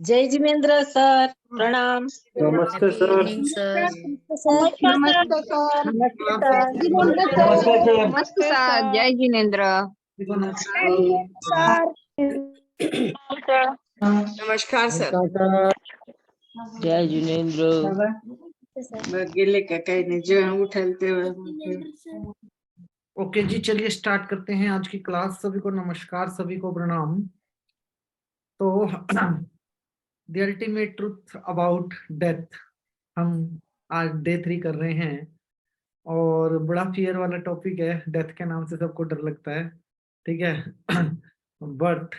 जय जिनेन्द्र सर, प्रणाम। नमस्ते सर। सर। नमस्ते सर। नमस्ते सर। जिनेन्द्र नमस्ते सर। सर। नमस्ते सर। जय जिनेन्द्र नमस्कार सर। जय जिनेन्द्र। गेले का कहीं नहीं जो हम उठलते हुए। ओके जी, चलिए स्टार्ट करते हैं आज की क्लास। सभी को नमस्कार, सभी को प्रणाम। तो the ultimate truth about death हम आज डे 3 कर रहे हैं और बड़ा फियर वाला टॉपिक है। डेथ के नाम से सबको डर लगता है, ठीक है। बट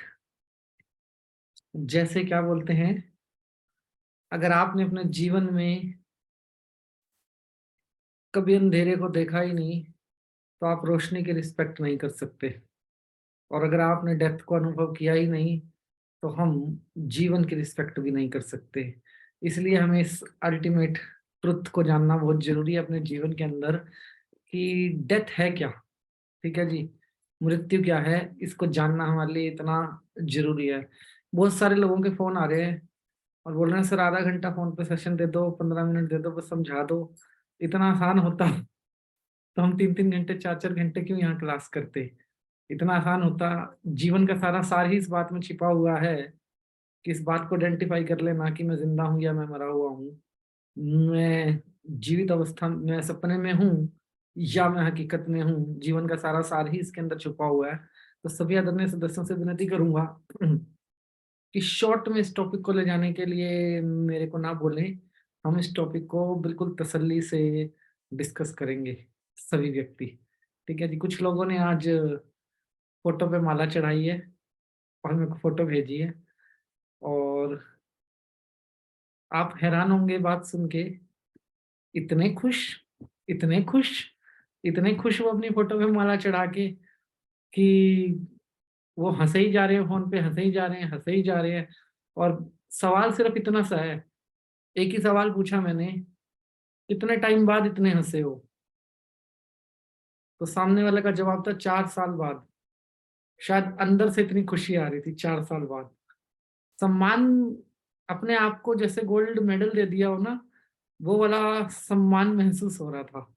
जैसे क्या बोलते हैं, अगर आपने अपने जीवन में कभी अंधेरे को देखा ही नहीं तो आप रोशनी की रिस्पेक्ट नहीं कर सकते, और अगर आपने डेथ को अनुभव किया ही नहीं तो हम जीवन की रिस्पेक्ट भी नहीं कर सकते। इसलिए हमें इस अल्टीमेट ट्रुथ को जानना बहुत जरूरी है अपने जीवन के अंदर कि डेथ है क्या, ठीक है जी, मृत्यु क्या है, इसको जानना हमारे लिए इतना जरूरी है। बहुत सारे लोगों के फोन आ रहे हैं और बोल रहे हैं सर आधा घंटा फोन पे सेशन दे दो, 15 मिनट दे दो, बस समझा दो। इतना आसान होता तो हम 3-3 घंटे 4-4 घंटे क्यों यहाँ क्लास करते। इतना आसान होता, जीवन का सारा सार ही इस बात में छिपा हुआ है कि इस बात को आइडेंटिफाई कर लेना कि मैं जिंदा हूँ या मैं मरा हुआ हूँ, मैं जीवित अवस्था में सपने में हूँ या मैं हकीकत में हूँ। जीवन का सारा सार ही इसके अंदर छुपा हुआ है। तो सभी आदरणीय सदस्यों से विनती करूंगा कि शॉर्ट में इस टॉपिक को ले जाने के लिए मेरे को ना बोलें। हम इस टॉपिक को बिल्कुल तसल्ली से डिस्कस करेंगे सभी व्यक्ति, ठीक है जी। कुछ लोगों ने आज फोटो पे माला चढ़ाई है और मेरे को फोटो भेजी है, और आप हैरान होंगे बात सुन के। इतने खुश, इतने खुश, इतने खुश वो अपनी फोटो पे माला चढ़ा के कि वो हंसे ही जा रहे हैं, फोन पे हंसे ही जा रहे हैं, हंसे ही जा रहे हैं। और सवाल सिर्फ इतना सा है, एक ही सवाल पूछा मैंने, कितने टाइम बाद इतने हंसे हो? तो सामने वाले का जवाब था 4 साल बाद। शायद अंदर से इतनी खुशी आ रही थी 4 साल बाद। सम्मान, अपने आप को जैसे गोल्ड मेडल दे दिया हो ना, वो वाला सम्मान महसूस हो रहा था।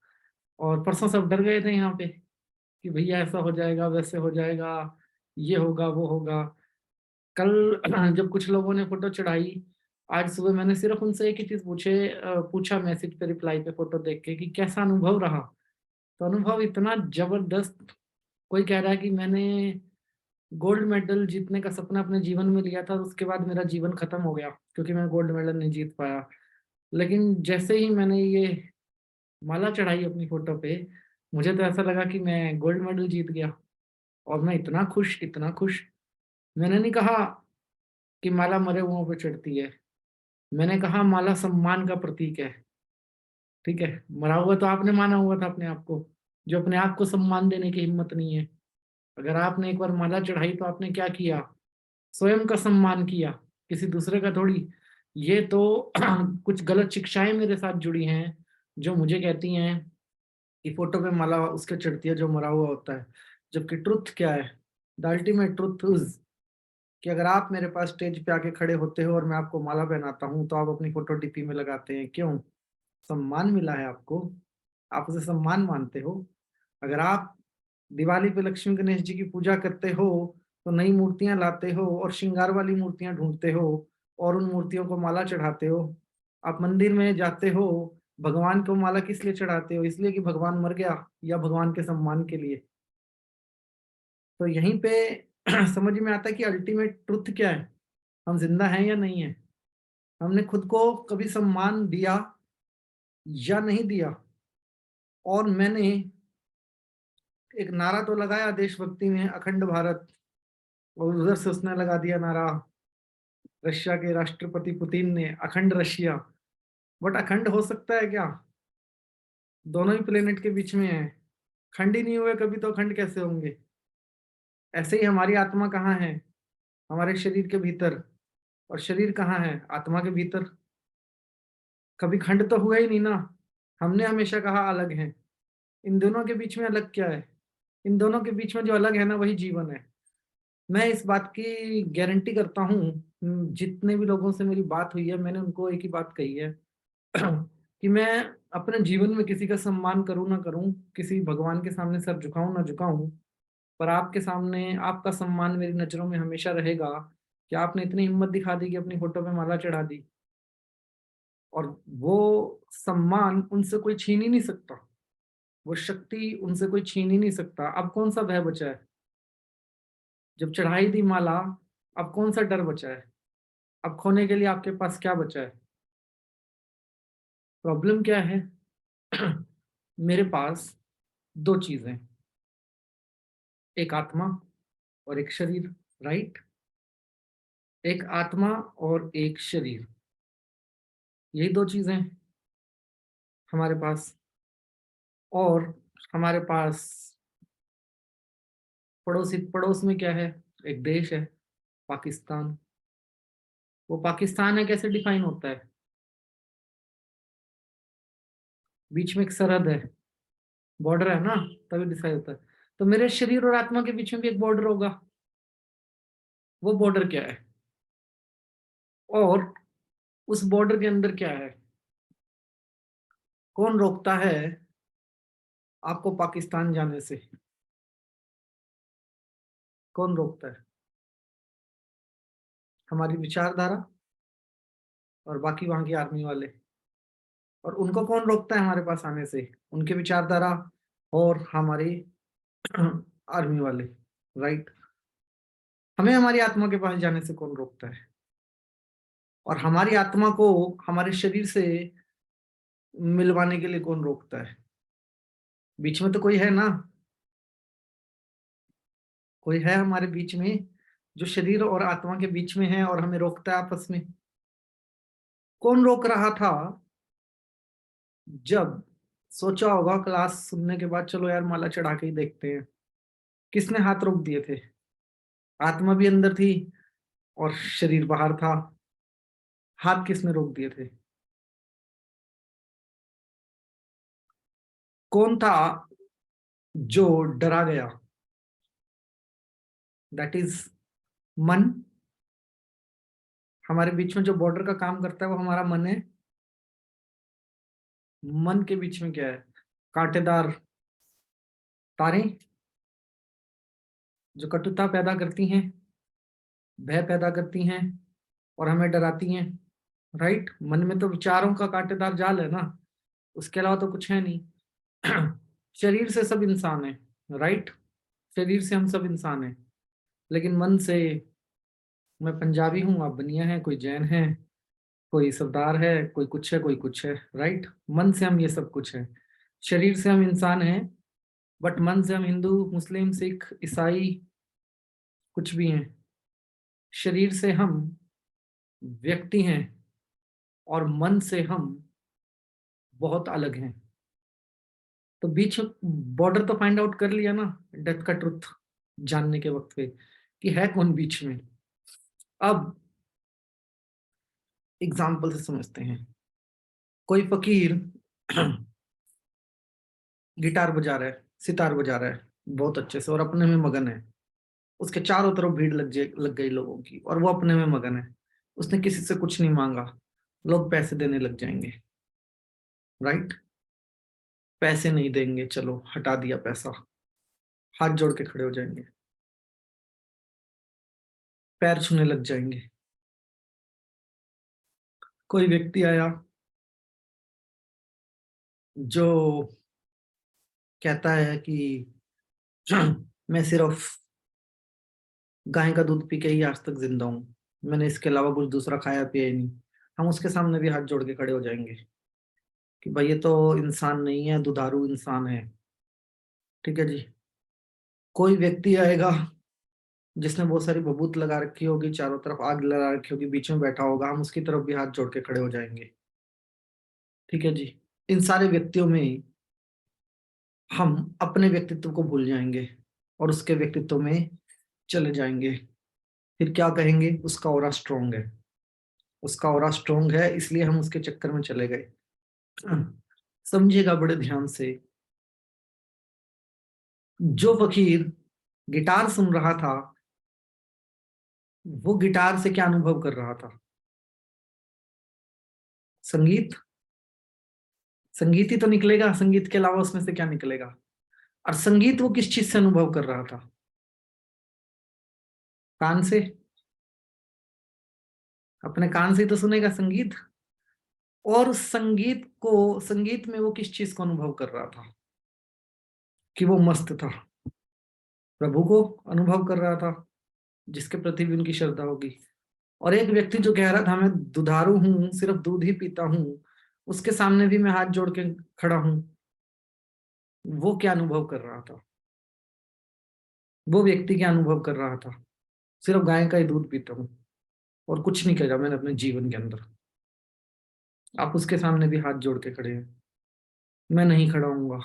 और परसों सब डर गए थे यहाँ पे कि भैया ऐसा हो जाएगा, वैसे हो जाएगा, ये होगा वो होगा। कल जब कुछ लोगों ने फोटो चढ़ाई, आज सुबह मैंने सिर्फ उनसे एक ही चीज पूछा मैसेज पे रिप्लाई पे फोटो देख के कि कैसा अनुभव रहा। तो अनुभव इतना जबरदस्त। कोई कह रहा है कि मैंने गोल्ड मेडल जीतने का सपना अपने जीवन में लिया था, उसके बाद मेरा जीवन खत्म हो गया क्योंकि मैं गोल्ड मेडल नहीं जीत पाया। लेकिन जैसे ही मैंने ये माला चढ़ाई अपनी फोटो पे, मुझे तो ऐसा लगा कि मैं गोल्ड मेडल जीत गया। और मैं इतना खुश, इतना खुश। मैंने नहीं कहा कि माला मरे हुओं पे चढ़ती है, मैंने कहा माला सम्मान का प्रतीक है, ठीक है। मरा हुआ तो आपने माना हुआ था अपने आप को, जो अपने आप को सम्मान देने की हिम्मत नहीं है। अगर आपने एक बार माला चढ़ाई तो आपने क्या किया? स्वयं का सम्मान किया, किसी दूसरे का थोड़ी। ये तो कुछ गलत शिक्षाएं मेरे साथ जुड़ी हैं जो मुझे कहती हैं कि फोटो पे माला उसके चढ़ती है जो मरा हुआ होता है। जबकि ट्रुथ क्या है? द अल्टीमेट ट्रुथ इज कि अगर आप मेरे पास स्टेज पे आके खड़े होते हो और मैं आपको माला पहनाता हूँ तो आप अपनी फोटो डीपी में लगाते हैं। क्यों? सम्मान मिला है आपको, आप उसे सम्मान मानते हो। अगर आप दिवाली पे लक्ष्मी गणेश जी की पूजा करते हो तो नई मूर्तियां लाते हो और श्रृंगार वाली मूर्तियां ढूंढते हो और उन मूर्तियों को माला चढ़ाते हो। आप मंदिर में जाते हो, भगवान को माला किस लिए चढ़ाते हो? इसलिए कि भगवान मर गया या भगवान के सम्मान के लिए? तो यहीं पे समझ में आता है कि अल्टीमेट ट्रुथ क्या है, हम जिंदा हैं या नहीं है। हमने खुद को कभी सम्मान दिया या नहीं दिया? और मैंने एक नारा तो लगाया देशभक्ति में, अखंड भारत, और उधर से उसने लगा दिया नारा रशिया के राष्ट्रपति पुतिन ने, अखंड रशिया। बट अखंड हो सकता है क्या? दोनों ही प्लेनेट के बीच में है, खंड ही नहीं हुए कभी तो अखंड कैसे होंगे? ऐसे ही हमारी आत्मा कहाँ है? हमारे शरीर के भीतर। और शरीर कहाँ है? आत्मा के भीतर। कभी खंड तो हुआ ही नहीं ना। हमने हमेशा कहा अलग है। इन दोनों के बीच में अलग क्या है? इन दोनों के बीच में जो अलग है ना, वही जीवन है। मैं इस बात की गारंटी करता हूँ, जितने भी लोगों से मेरी बात हुई है मैंने उनको एक ही बात कही है कि मैं अपने जीवन में किसी का सम्मान करूं ना करूं, किसी भगवान के सामने सर झुकाऊं ना झुकाऊं, पर आपके सामने आपका सम्मान मेरी नजरों में हमेशा रहेगा कि आपने इतनी हिम्मत दिखा दी कि अपनी फोटो पे माला चढ़ा दी, और वो सम्मान उनसे कोई छीन ही नहीं सकता, वो शक्ति उनसे कोई छीन ही नहीं सकता। अब कौन सा भय बचा है? जब चढ़ाई दी माला, अब कौन सा डर बचा है? अब खोने के लिए आपके पास क्या बचा है? प्रॉब्लम क्या है? मेरे पास दो चीजें, एक आत्मा और एक शरीर, राइट? एक आत्मा और एक शरीर, यही दो चीजें हमारे पास। और हमारे पास पड़ोस में क्या है? एक देश है, पाकिस्तान। वो पाकिस्तान है कैसे डिफाइन होता है? बीच में एक सरहद है, बॉर्डर है ना, तभी डिसाइड होता है। तो मेरे शरीर और आत्मा के बीच में भी एक बॉर्डर होगा। वो बॉर्डर क्या है? और उस बॉर्डर के अंदर क्या है? कौन रोकता है आपको पाकिस्तान जाने से? कौन रोकता है? हमारी विचारधारा और बाकी वहां की आर्मी वाले। और उनको कौन रोकता है हमारे पास आने से? उनके विचारधारा और हमारी आर्मी वाले, राइट? हमें हमारी आत्मा के पास जाने से कौन रोकता है? और हमारी आत्मा को हमारे शरीर से मिलवाने के लिए कौन रोकता है? बीच में तो कोई है ना, कोई है हमारे बीच में जो शरीर और आत्मा के बीच में है और हमें रोकता है आपस में। कौन रोक रहा था? जब सोचा होगा क्लास सुनने के बाद, चलो यार माला चढ़ा के ही देखते हैं, किसने हाथ रोक दिए थे? आत्मा भी अंदर थी और शरीर बाहर था। हाथ किसने रोक दिए थे? कौन था जो डरा गया? दैट इज मन। हमारे बीच में जो बॉर्डर का काम करता है वो हमारा मन है। मन के बीच में क्या है? कांटेदार तारें जो कटुता पैदा करती हैं, भय पैदा करती हैं और हमें डराती हैं, राइट? मन में तो विचारों का कांटेदार जाल है ना, उसके अलावा तो कुछ है नहीं। शरीर से सब इंसान है, राइट? शरीर से हम सब इंसान हैं, लेकिन मन से मैं पंजाबी हूँ, आप बनिया है, कोई जैन है, कोई सरदार है, कोई कुछ है, कोई कुछ है, राइट? मन से हम ये सब कुछ है। शरीर से हम इंसान हैं, बट मन से हम हिंदू, मुस्लिम, सिख, ईसाई कुछ भी हैं। शरीर से हम व्यक्ति हैं और मन से हम बहुत अलग हैं। तो बीच बॉर्डर तो फाइंड आउट कर लिया ना, डेथ का ट्रुथ जानने के वक्त पे कि है कौन बीच में। अब एग्जाम्पल से समझते हैं। कोई फकीर गिटार बजा रहा है, सितार बजा रहा है बहुत अच्छे से और अपने में मगन है। उसके चारों तरफ भीड़ लग गई लोगों की और वो अपने में मगन है। उसने किसी से कुछ नहीं मांगा, लोग पैसे देने लग जाएंगे, राइट? पैसे नहीं देंगे, चलो हटा दिया पैसा, हाथ जोड़ के खड़े हो जाएंगे, पैर छूने लग जाएंगे। कोई व्यक्ति आया जो कहता है कि मैं सिर्फ गाय का दूध पी के ही आज तक जिंदा हूं, मैंने इसके अलावा कुछ दूसरा खाया पिया ही नहीं। हम उसके सामने भी हाथ जोड़ के खड़े हो जाएंगे कि भाई ये तो इंसान नहीं है, दुधारू इंसान है, ठीक है जी। कोई व्यक्ति आएगा जिसने बहुत सारी बबूत लगा रखी होगी, चारों तरफ आग लगा रखी होगी, बीच में बैठा होगा, हम उसकी तरफ भी हाथ जोड़ के खड़े हो जाएंगे, ठीक है जी। इन सारे व्यक्तियों में हम अपने व्यक्तित्व को भूल जाएंगे और उसके व्यक्तित्व में चले जाएंगे। फिर क्या कहेंगे? उसका ऑरा स्ट्रोंग है, उसका ऑरा स्ट्रोंग है इसलिए हम उसके चक्कर में चले गए। समझिएगा बड़े ध्यान से, जो फकीर गिटार सुन रहा था वो गिटार से क्या अनुभव कर रहा था? संगीत। संगीत ही तो निकलेगा, संगीत के अलावा उसमें से क्या निकलेगा? और संगीत वो किस चीज से अनुभव कर रहा था? कान से। अपने कान से ही तो सुनेगा संगीत। और संगीत में वो किस चीज को अनुभव कर रहा था? कि वो मस्त था, प्रभु को अनुभव कर रहा था, जिसके प्रति भी उनकी श्रद्धा होगी। और एक व्यक्ति जो कह रहा था मैं दुधारू हूं, सिर्फ दूध ही पीता हूं, उसके सामने भी मैं हाथ जोड़ के खड़ा हूं, वो क्या अनुभव कर रहा था? वो व्यक्ति क्या अनुभव कर रहा था? सिर्फ गाय का ही दूध पीता हूँ और कुछ नहीं किया मैंने अपने जीवन के अंदर। आप उसके सामने भी हाथ जोड़ के खड़े हैं। मैं नहीं खड़ा हूंगा।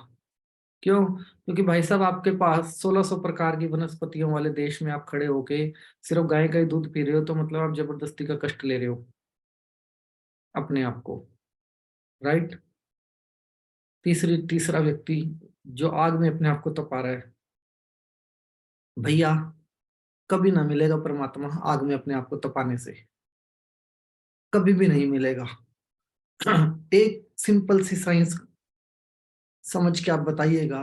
क्यों? क्योंकि भाई साहब आपके पास 1600 प्रकार की वनस्पतियों वाले देश में आप खड़े होके सिर्फ गाय का ही दूध पी रहे हो, तो मतलब आप जबरदस्ती का कष्ट ले रहे हो अपने आप को, राइट? तीसरा व्यक्ति जो आग में अपने आप को तपा रहा है, भैया कभी ना मिलेगा परमात्मा आग में अपने आप को तपाने से, कभी भी नहीं मिलेगा। एक सिंपल सी साइंस समझ के आप बताइएगा।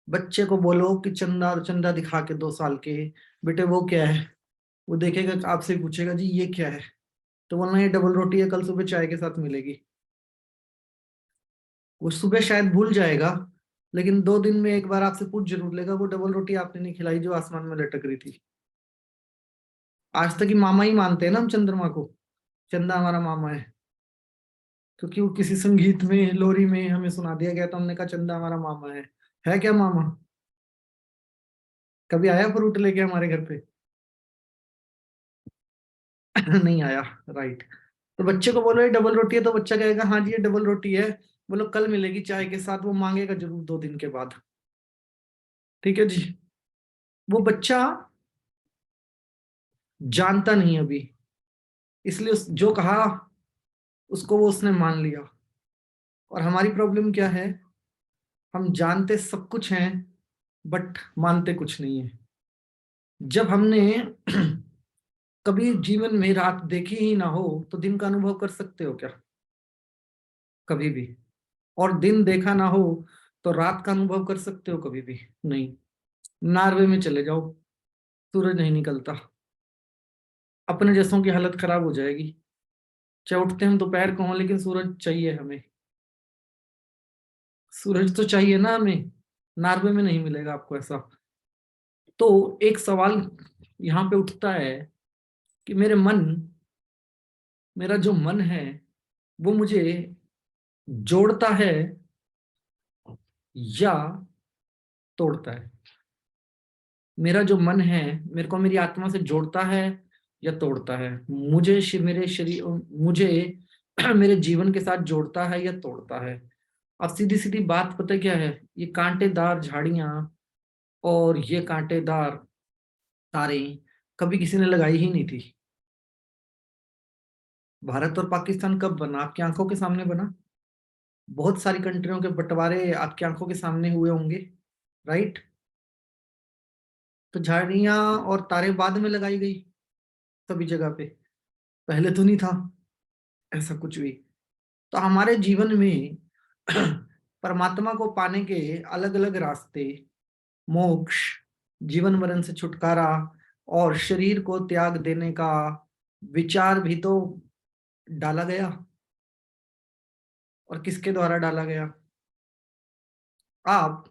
बच्चे को बोलो कि चंदा चंदा दिखा के 2 साल के, बेटे वो क्या है? वो देखेगा, आपसे पूछेगा जी ये क्या है, तो बोलना ये डबल रोटी है, कल सुबह चाय के साथ मिलेगी। वो सुबह शायद भूल जाएगा, लेकिन 2 दिन में एक बार आपसे पूछ जरूर लेगा वो डबल रोटी आपने नहीं खिलाई जो आसमान में लटक रही थी। आज तक ही मामा ही मानते हैं ना हम चंद्रमा को, चंदा हमारा मामा है, क्योंकि वो किसी संगीत में लोरी में हमें सुना दिया गया तो हमने कहा चंदा हमारा मामा है क्या मामा? कभी आया फ्रूट लेके हमारे घर पे? नहीं आया, राइट? तो बच्चे को बोलो ये डबल रोटी है, तो बच्चा कहेगा हाँ जी ये डबल रोटी है। बोलो कल मिलेगी चाय के साथ, वो मांगेगा जरूर 2 दिन के बाद। ठीक है जी। वो बच्चा जानता नहीं अभी, इसलिए जो कहा उसको वो उसने मान लिया। और हमारी प्रॉब्लम क्या है? हम जानते सब कुछ हैं बट मानते कुछ नहीं है। जब हमने कभी जीवन में रात देखी ही ना हो तो दिन का अनुभव कर सकते हो क्या? कभी भी। और दिन देखा ना हो तो रात का अनुभव कर सकते हो कभी भी? नहीं। नॉर्वे में चले जाओ, सूरज नहीं निकलता, अपने जैसों की हालत खराब हो जाएगी। चाहे उठते हम दोपहर को हों, लेकिन सूरज चाहिए हमें। सूरज तो चाहिए ना हमें, नॉर्वे में नहीं मिलेगा आपको ऐसा। तो एक सवाल यहाँ पे उठता है कि मेरा जो मन है वो मुझे जोड़ता है या तोड़ता है? मेरा जो मन है मेरे को मेरी आत्मा से जोड़ता है या तोड़ता है? मेरे शरीर मुझे मेरे जीवन के साथ जोड़ता है या तोड़ता है? अब सीधी सीधी बात पता है क्या है? ये कांटेदार झाड़ियां और ये कांटेदार तारें कभी किसी ने लगाई ही नहीं थी। भारत और पाकिस्तान कब बना? आपकी आंखों के सामने बना। बहुत सारी कंट्रियों के बंटवारे आपकी आंखों के सामने हुए होंगे, राइट? तो झाड़ियां और तारे बाद में लगाई गई सभी जगह पे, पहले तो नहीं था ऐसा कुछ भी। तो हमारे जीवन में परमात्मा को पाने के अलग अलग रास्ते, मोक्ष, जीवन मरण से छुटकारा और शरीर को त्याग देने का विचार भी तो डाला गया। और किसके द्वारा डाला गया? आप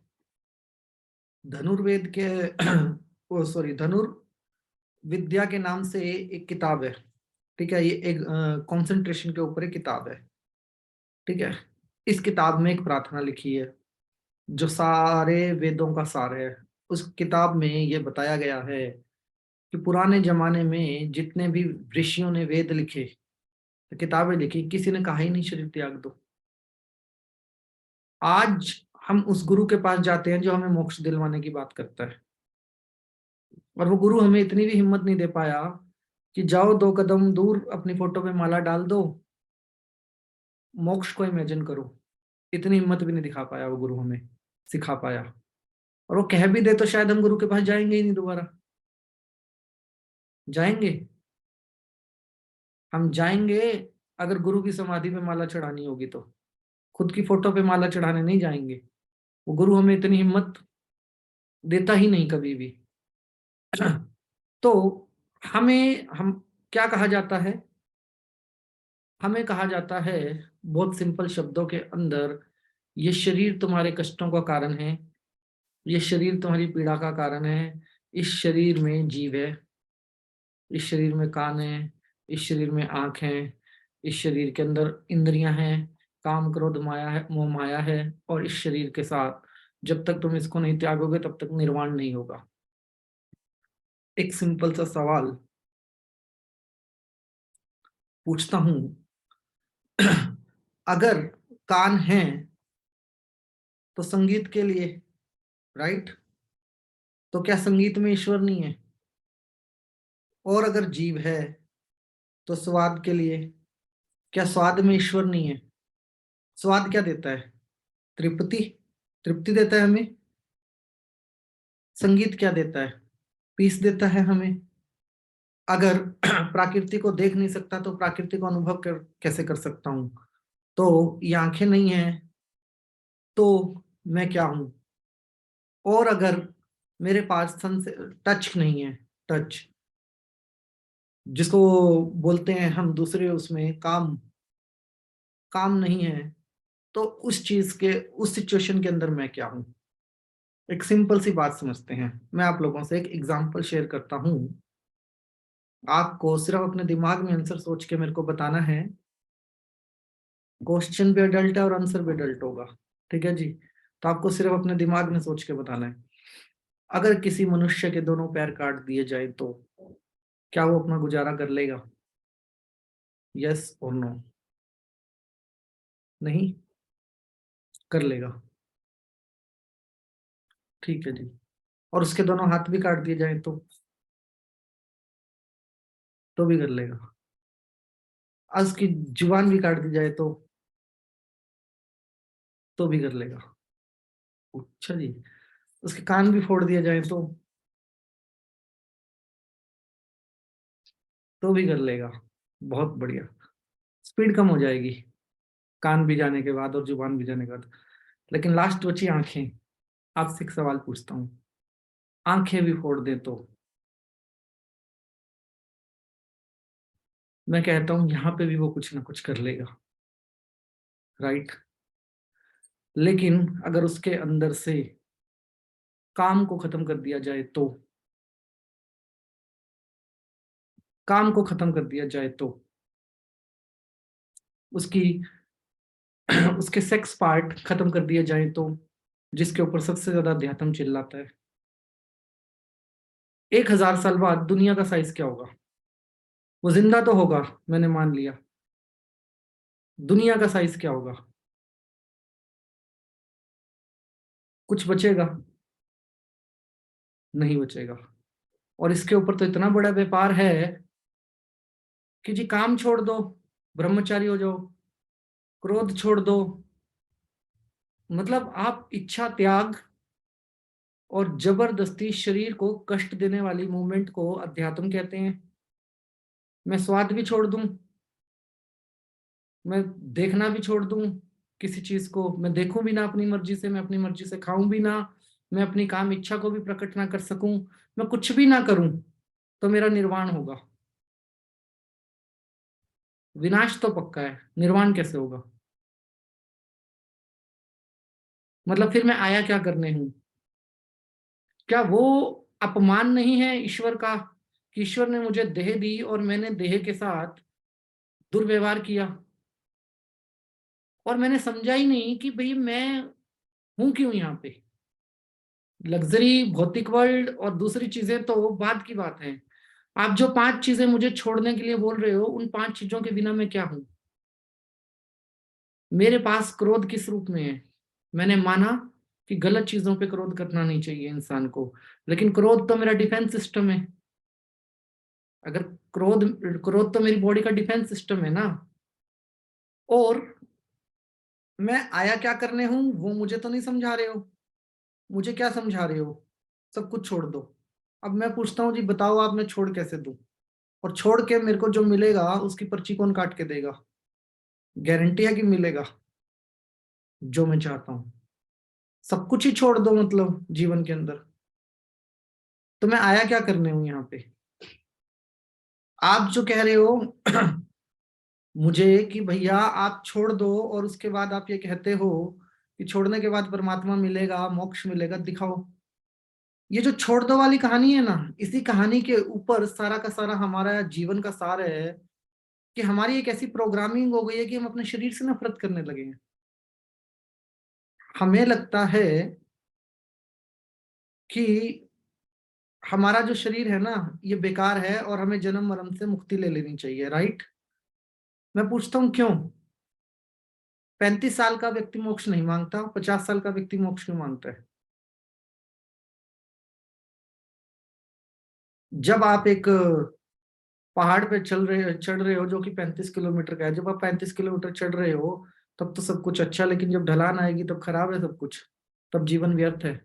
धनुर्वेद के धनुर्विद्या के नाम से एक किताब है, ठीक है? ये एक कंसंट्रेशन के ऊपर एक किताब है, ठीक है? इस किताब में एक प्रार्थना लिखी है जो सारे वेदों का सार है। उस किताब में ये बताया गया है कि पुराने जमाने में जितने भी ऋषियों ने वेद लिखे, किताबें लिखी, किसी ने कहा ही नहीं शरीर त्याग दो। आज हम उस गुरु के पास जाते हैं जो हमें मोक्ष दिलवाने की बात करता है, और वो गुरु हमें इतनी भी हिम्मत नहीं दे पाया कि जाओ 2 कदम दूर अपनी फोटो पे माला डाल दो, मोक्ष को इमेजिन करो। इतनी हिम्मत भी नहीं दिखा पाया वो गुरु, हमें सिखा पाया। और वो कह भी दे तो शायद हम गुरु के पास जाएंगे ही नहीं दोबारा। जाएंगे? हम जाएंगे अगर गुरु की समाधि पे माला चढ़ानी होगी तो, खुद की फोटो पे माला चढ़ाने नहीं जाएंगे। वो गुरु हमें इतनी हिम्मत देता ही नहीं कभी भी। तो हम क्या कहा जाता है? हमें कहा जाता है बहुत सिंपल शब्दों के अंदर, ये शरीर तुम्हारे कष्टों का कारण है, ये शरीर तुम्हारी पीड़ा का कारण है। इस शरीर में जीव है, इस शरीर में कान है, इस शरीर में आंख है, इस शरीर के अंदर इंद्रियां हैं, काम क्रोध माया है, मोह माया है। और इस शरीर के साथ जब तक तुम इसको नहीं त्यागोगे तब तक निर्वाण नहीं होगा। एक सिंपल सा सवाल पूछता हूं, अगर कान है तो संगीत के लिए, राइट? तो क्या संगीत में ईश्वर नहीं है? और अगर जीव है तो स्वाद के लिए, क्या स्वाद में ईश्वर नहीं है? स्वाद क्या देता है? तृप्ति, तृप्ति देता है हमें। संगीत क्या देता है? पीस देता है हमें। अगर प्रकृति को देख नहीं सकता तो प्रकृति को अनुभव कैसे कर सकता हूं? तो ये आंखें नहीं है तो मैं क्या हूं? और अगर मेरे पास टच नहीं है, टच जिसको बोलते हैं हम दूसरे उसमें काम, काम नहीं है, तो उस चीज के, उस सिचुएशन के अंदर मैं क्या हूं? एक सिंपल सी बात समझते हैं। मैं आप लोगों से एक एग्जांपल शेयर करता हूं। आपको सिर्फ अपने दिमाग में आंसर सोच के मेरे को बताना है। क्वेश्चन भी अडल्ट है और आंसर भी अडल्ट होगा, ठीक है जी? तो आपको सिर्फ अपने दिमाग में सोच के बताना है। अगर किसी मनुष्य के दोनों पैर काट दिए जाए तो क्या वो अपना गुजारा कर लेगा? यस और नो? नहीं कर लेगा, ठीक है जी। और उसके दोनों हाथ भी काट दिए जाए तो भी कर लेगा। आज उसकी जुबान भी काट दी जाए तो भी कर लेगा। अच्छा जी। उसके कान भी फोड़ दिया जाए तो भी कर लेगा। बहुत बढ़िया। स्पीड कम हो जाएगी कान भी जाने के बाद और जुबान भी जाने के बाद। लेकिन लास्ट बची आंखें। आपसे एक सवाल पूछता हूँ, आंखें भी फोड़ दे तो मैं कहता हूं यहां पे भी वो कुछ ना कुछ कर लेगा, राइट? लेकिन अगर उसके अंदर से काम को खत्म कर दिया जाए तो, काम को खत्म कर दिया जाए तो उसकी उसके सेक्स पार्ट खत्म कर दिए जाए तो, जिसके ऊपर सबसे ज्यादा अध्यात्म चिल्लाता है, 1000 साल बाद दुनिया का साइज क्या होगा? वो जिंदा तो होगा, मैंने मान लिया। दुनिया का साइज क्या होगा? कुछ बचेगा? नहीं बचेगा। और इसके ऊपर तो इतना बड़ा व्यापार है कि जी काम छोड़ दो, ब्रह्मचारी हो जाओ, क्रोध छोड़ दो, मतलब आप इच्छा त्याग और जबरदस्ती शरीर को कष्ट देने वाली मूवमेंट को अध्यात्म कहते हैं। मैं स्वाद भी छोड़ दूं, मैं देखना भी छोड़ दूं, किसी चीज को मैं देखूं भी ना अपनी मर्जी से, मैं अपनी मर्जी से खाऊं भी ना, मैं अपनी काम इच्छा को भी प्रकट ना कर सकूं, मैं कुछ भी ना करूं, तो मेरा निर्वाण होगा। विनाश तो पक्का है, निर्वाण कैसे होगा? मतलब फिर मैं आया क्या करने हूं? क्या वो अपमान नहीं है ईश्वर का कि ईश्वर ने मुझे देह दी और मैंने देह के साथ दुर्व्यवहार किया और मैंने समझा ही नहीं कि भाई मैं हूं क्यों यहाँ पे? लग्जरी, भौतिक वर्ल्ड और दूसरी चीजें तो बाद की बात है। आप जो 5 चीजें मुझे छोड़ने के लिए बोल रहे हो, उन 5 चीजों के बिना मैं क्या हूं? मेरे पास क्रोध किस रूप में है? मैंने माना कि गलत चीजों पे क्रोध करना नहीं चाहिए इंसान को, लेकिन क्रोध तो मेरा डिफेंस सिस्टम है। अगर क्रोध क्रोध तो मेरी बॉडी का डिफेंस सिस्टम है ना। और मैं आया क्या करने हूं वो मुझे तो नहीं समझा रहे हो। मुझे क्या समझा रहे हो? सब कुछ छोड़ दो। अब मैं पूछता हूँ जी, बताओ आप, मैं छोड़ कैसे दूं? और छोड़ के मेरे को जो मिलेगा उसकी पर्ची कौन काट के देगा? गारंटी है कि मिलेगा जो मैं चाहता हूं? सब कुछ ही छोड़ दो मतलब जीवन के अंदर, तो मैं आया क्या करने हूं यहाँ पे? आप जो कह रहे हो मुझे कि भैया आप छोड़ दो, और उसके बाद आप ये कहते हो कि छोड़ने के बाद परमात्मा मिलेगा, मोक्ष मिलेगा, दिखाओ। ये जो छोड़ दो वाली कहानी है ना, इसी कहानी के ऊपर सारा का सारा हमारा जीवन का सार है कि हमारी एक ऐसी प्रोग्रामिंग हो गई है कि हम अपने शरीर से नफरत करने लगे हैं। हमें लगता है कि हमारा जो शरीर है ना ये बेकार है और हमें जन्म मरण से मुक्ति ले लेनी चाहिए, राइट? मैं पूछता हूं क्यों? 35 साल का व्यक्ति मोक्ष नहीं मांगता, 50 साल का व्यक्ति मोक्ष क्यों मांगता है? जब आप एक पहाड़ पे चढ़ रहे हो जो कि 35 किलोमीटर का है, जब आप 35 किलोमीटर चढ़ रहे हो तब तो सब कुछ अच्छा, लेकिन जब ढलान आएगी तब खराब है सब कुछ, तब जीवन व्यर्थ है।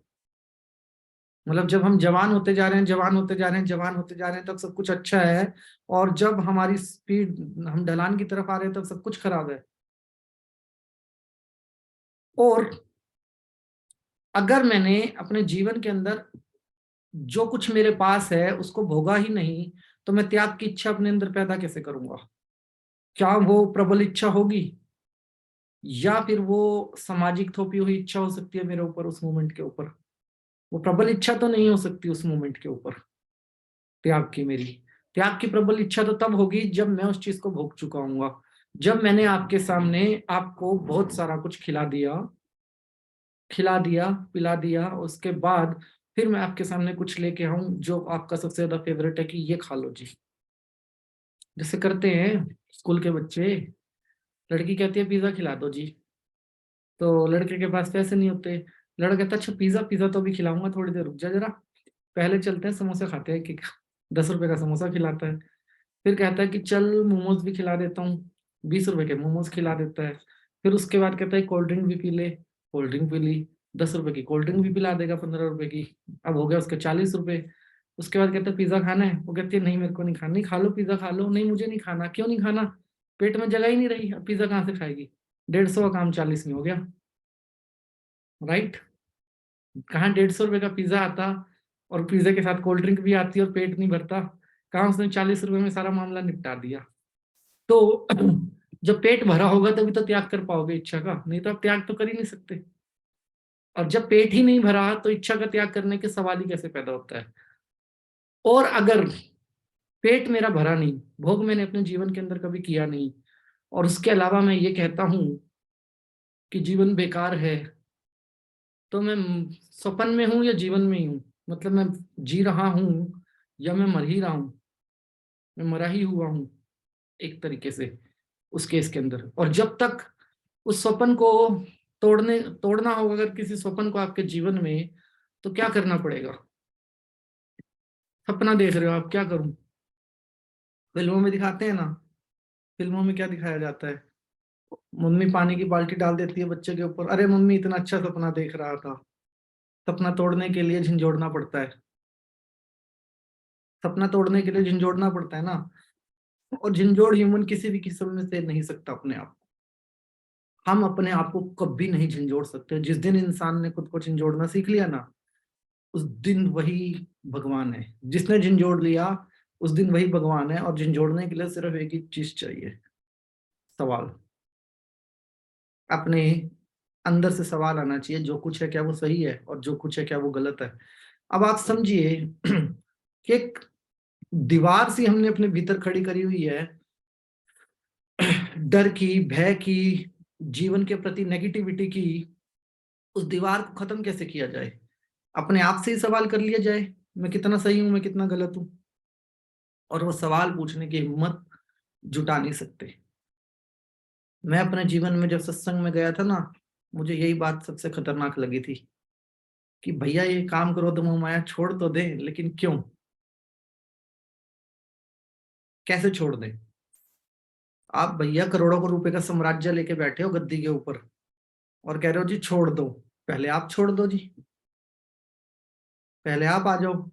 मतलब जब हम जवान होते जा रहे हैं, जवान होते जा रहे हैं, जवान होते जा रहे हैं, तब सब कुछ अच्छा है, और जब हमारी स्पीड, हम ढलान की तरफ आ रहे हैं तब सब कुछ खराब है। और अगर मैंने अपने जीवन के अंदर जो कुछ मेरे पास है उसको भोगा ही नहीं, तो मैं त्याग की इच्छा अपने अंदर पैदा कैसे करूंगा? क्या वो प्रबल इच्छा होगी, या फिर वो सामाजिक थोपी हुई इच्छा हो सकती है मेरे ऊपर उस मोमेंट के ऊपर? वो प्रबल इच्छा तो नहीं हो सकती उस मोमेंट के ऊपर त्याग की मेरी। त्याग की प्रबल इच्छा तो तब होगी जब मैं उस चीज को भोग चुका हूंगा, जब मैंने आपके सामने आपको बहुत सारा कुछ खिला दिया पिला दिया, उसके बाद फिर मैं आपके सामने कुछ लेके आऊं जो आपका सबसे ज्यादा फेवरेट है कि ये खा लो जी। जैसे करते हैं स्कूल के बच्चे, लड़की कहती है पिज्जा खिला दो जी, तो लड़के के पास पैसे नहीं होते, लड़का कहता अच्छा पिज्जा पिज्जा तो भी खिलाऊंगा, थोड़ी देर रुक जा जरा, पहले चलते हैं समोसे खाते हैं, कि 10 रुपए का समोसा खिलाता है। फिर कहता है कि चल मोमोज भी खिला देता हूँ, 20 रुपए के मोमोज खिला देता है। फिर उसके बाद कहता है कोल्ड ड्रिंक भी पी ले, कोल्ड ड्रिंक पी ली, 10 रुपए की कोल्ड ड्रिंक भी पिला देगा, 15 रुपए की, अब हो गया उसके 40 रुपए। उसके बाद कहता है पिज्जा खाना है, वो कहती है नहीं मेरे को नहीं खाना, नहीं खा लो पिज्जा खा लो, नहीं मुझे नहीं खाना, क्यों नहीं खाना? पेट में जगह ही नहीं रही, अब पिज्जा कहाँ से खाएगी? 150 का काम 40 में हो गया, राइट? कहाँ 150 रुपए का पिज्जा आता और पिज्जा के साथ कोल्ड ड्रिंक भी आती और पेट नहीं भरता, कहाँ उसने 40 रुपए में सारा मामला निपटा दिया। तो जब पेट भरा होगा तभी तो त्याग कर पाओगे इच्छा का, नहीं तो आप त्याग तो कर ही नहीं सकते। और जब पेट ही नहीं भरा तो इच्छा का त्याग करने के सवाल ही कैसे पैदा होता है? और अगर पेट मेरा भरा नहीं, भोग मैंने अपने जीवन के अंदर कभी किया नहीं, और उसके अलावा मैं ये कहता हूं कि जीवन बेकार है, तो मैं स्वप्न में हूं या जीवन में ही हूं? मतलब मैं जी रहा हूं या मैं मर ही रहा हूं? मैं मरा ही हुआ हूं एक तरीके से उस केस के अंदर। और जब तक उस स्वप्न को तोड़ना होगा, अगर किसी स्वप्न को आपके जीवन में, तो क्या करना पड़ेगा? सपना देख रहे हो आप, क्या करूं? फिल्मों में दिखाते हैं ना, फिल्मों में क्या दिखाया जाता है? मम्मी पानी की बाल्टी डाल देती है बच्चे के ऊपर, अरे मम्मी इतना अच्छा सपना देख रहा था। सपना तोड़ने के लिए झंझोड़ना पड़ता है, सपना तोड़ने के लिए झंझोड़ना पड़ता है ना। और झंझोड़ ह्यूमन किसी भी किस्म में से नहीं सकता अपने आप। हम अपने आप को कभी नहीं झंझोड़ सकते। जिस दिन इंसान ने खुद को झंझोड़ना सीख लिया ना, उस दिन वही भगवान है। जिसने झंझोड़ लिया उस दिन वही भगवान है। और झंझोड़ने के लिए सिर्फ एक ही चीज चाहिए, सवाल। अपने अंदर से सवाल आना चाहिए, जो कुछ है क्या वो सही है, और जो कुछ है क्या वो गलत है। अब आप समझिए कि एक दीवार सी हमने अपने भीतर खड़ी करी हुई है, डर की, भय की, जीवन के प्रति नेगेटिविटी की। उस दीवार को खत्म कैसे किया जाए? अपने आप से ही सवाल कर लिया जाए, मैं कितना सही हूं, मैं कितना गलत हूं। और वो सवाल पूछने की हिम्मत जुटा नहीं सकते। मैं अपने जीवन में जब सत्संग में गया था ना, मुझे यही बात सबसे खतरनाक लगी थी कि भैया ये काम करो तो मोह माया छोड़ तो दे, लेकिन क्यों, कैसे छोड़ दे? आप भैया करोड़ों रुपए का साम्राज्य लेके बैठे हो गद्दी के ऊपर और कह रहे हो जी छोड़ दो। पहले आप छोड़ दो जी, पहले आप आ जाओ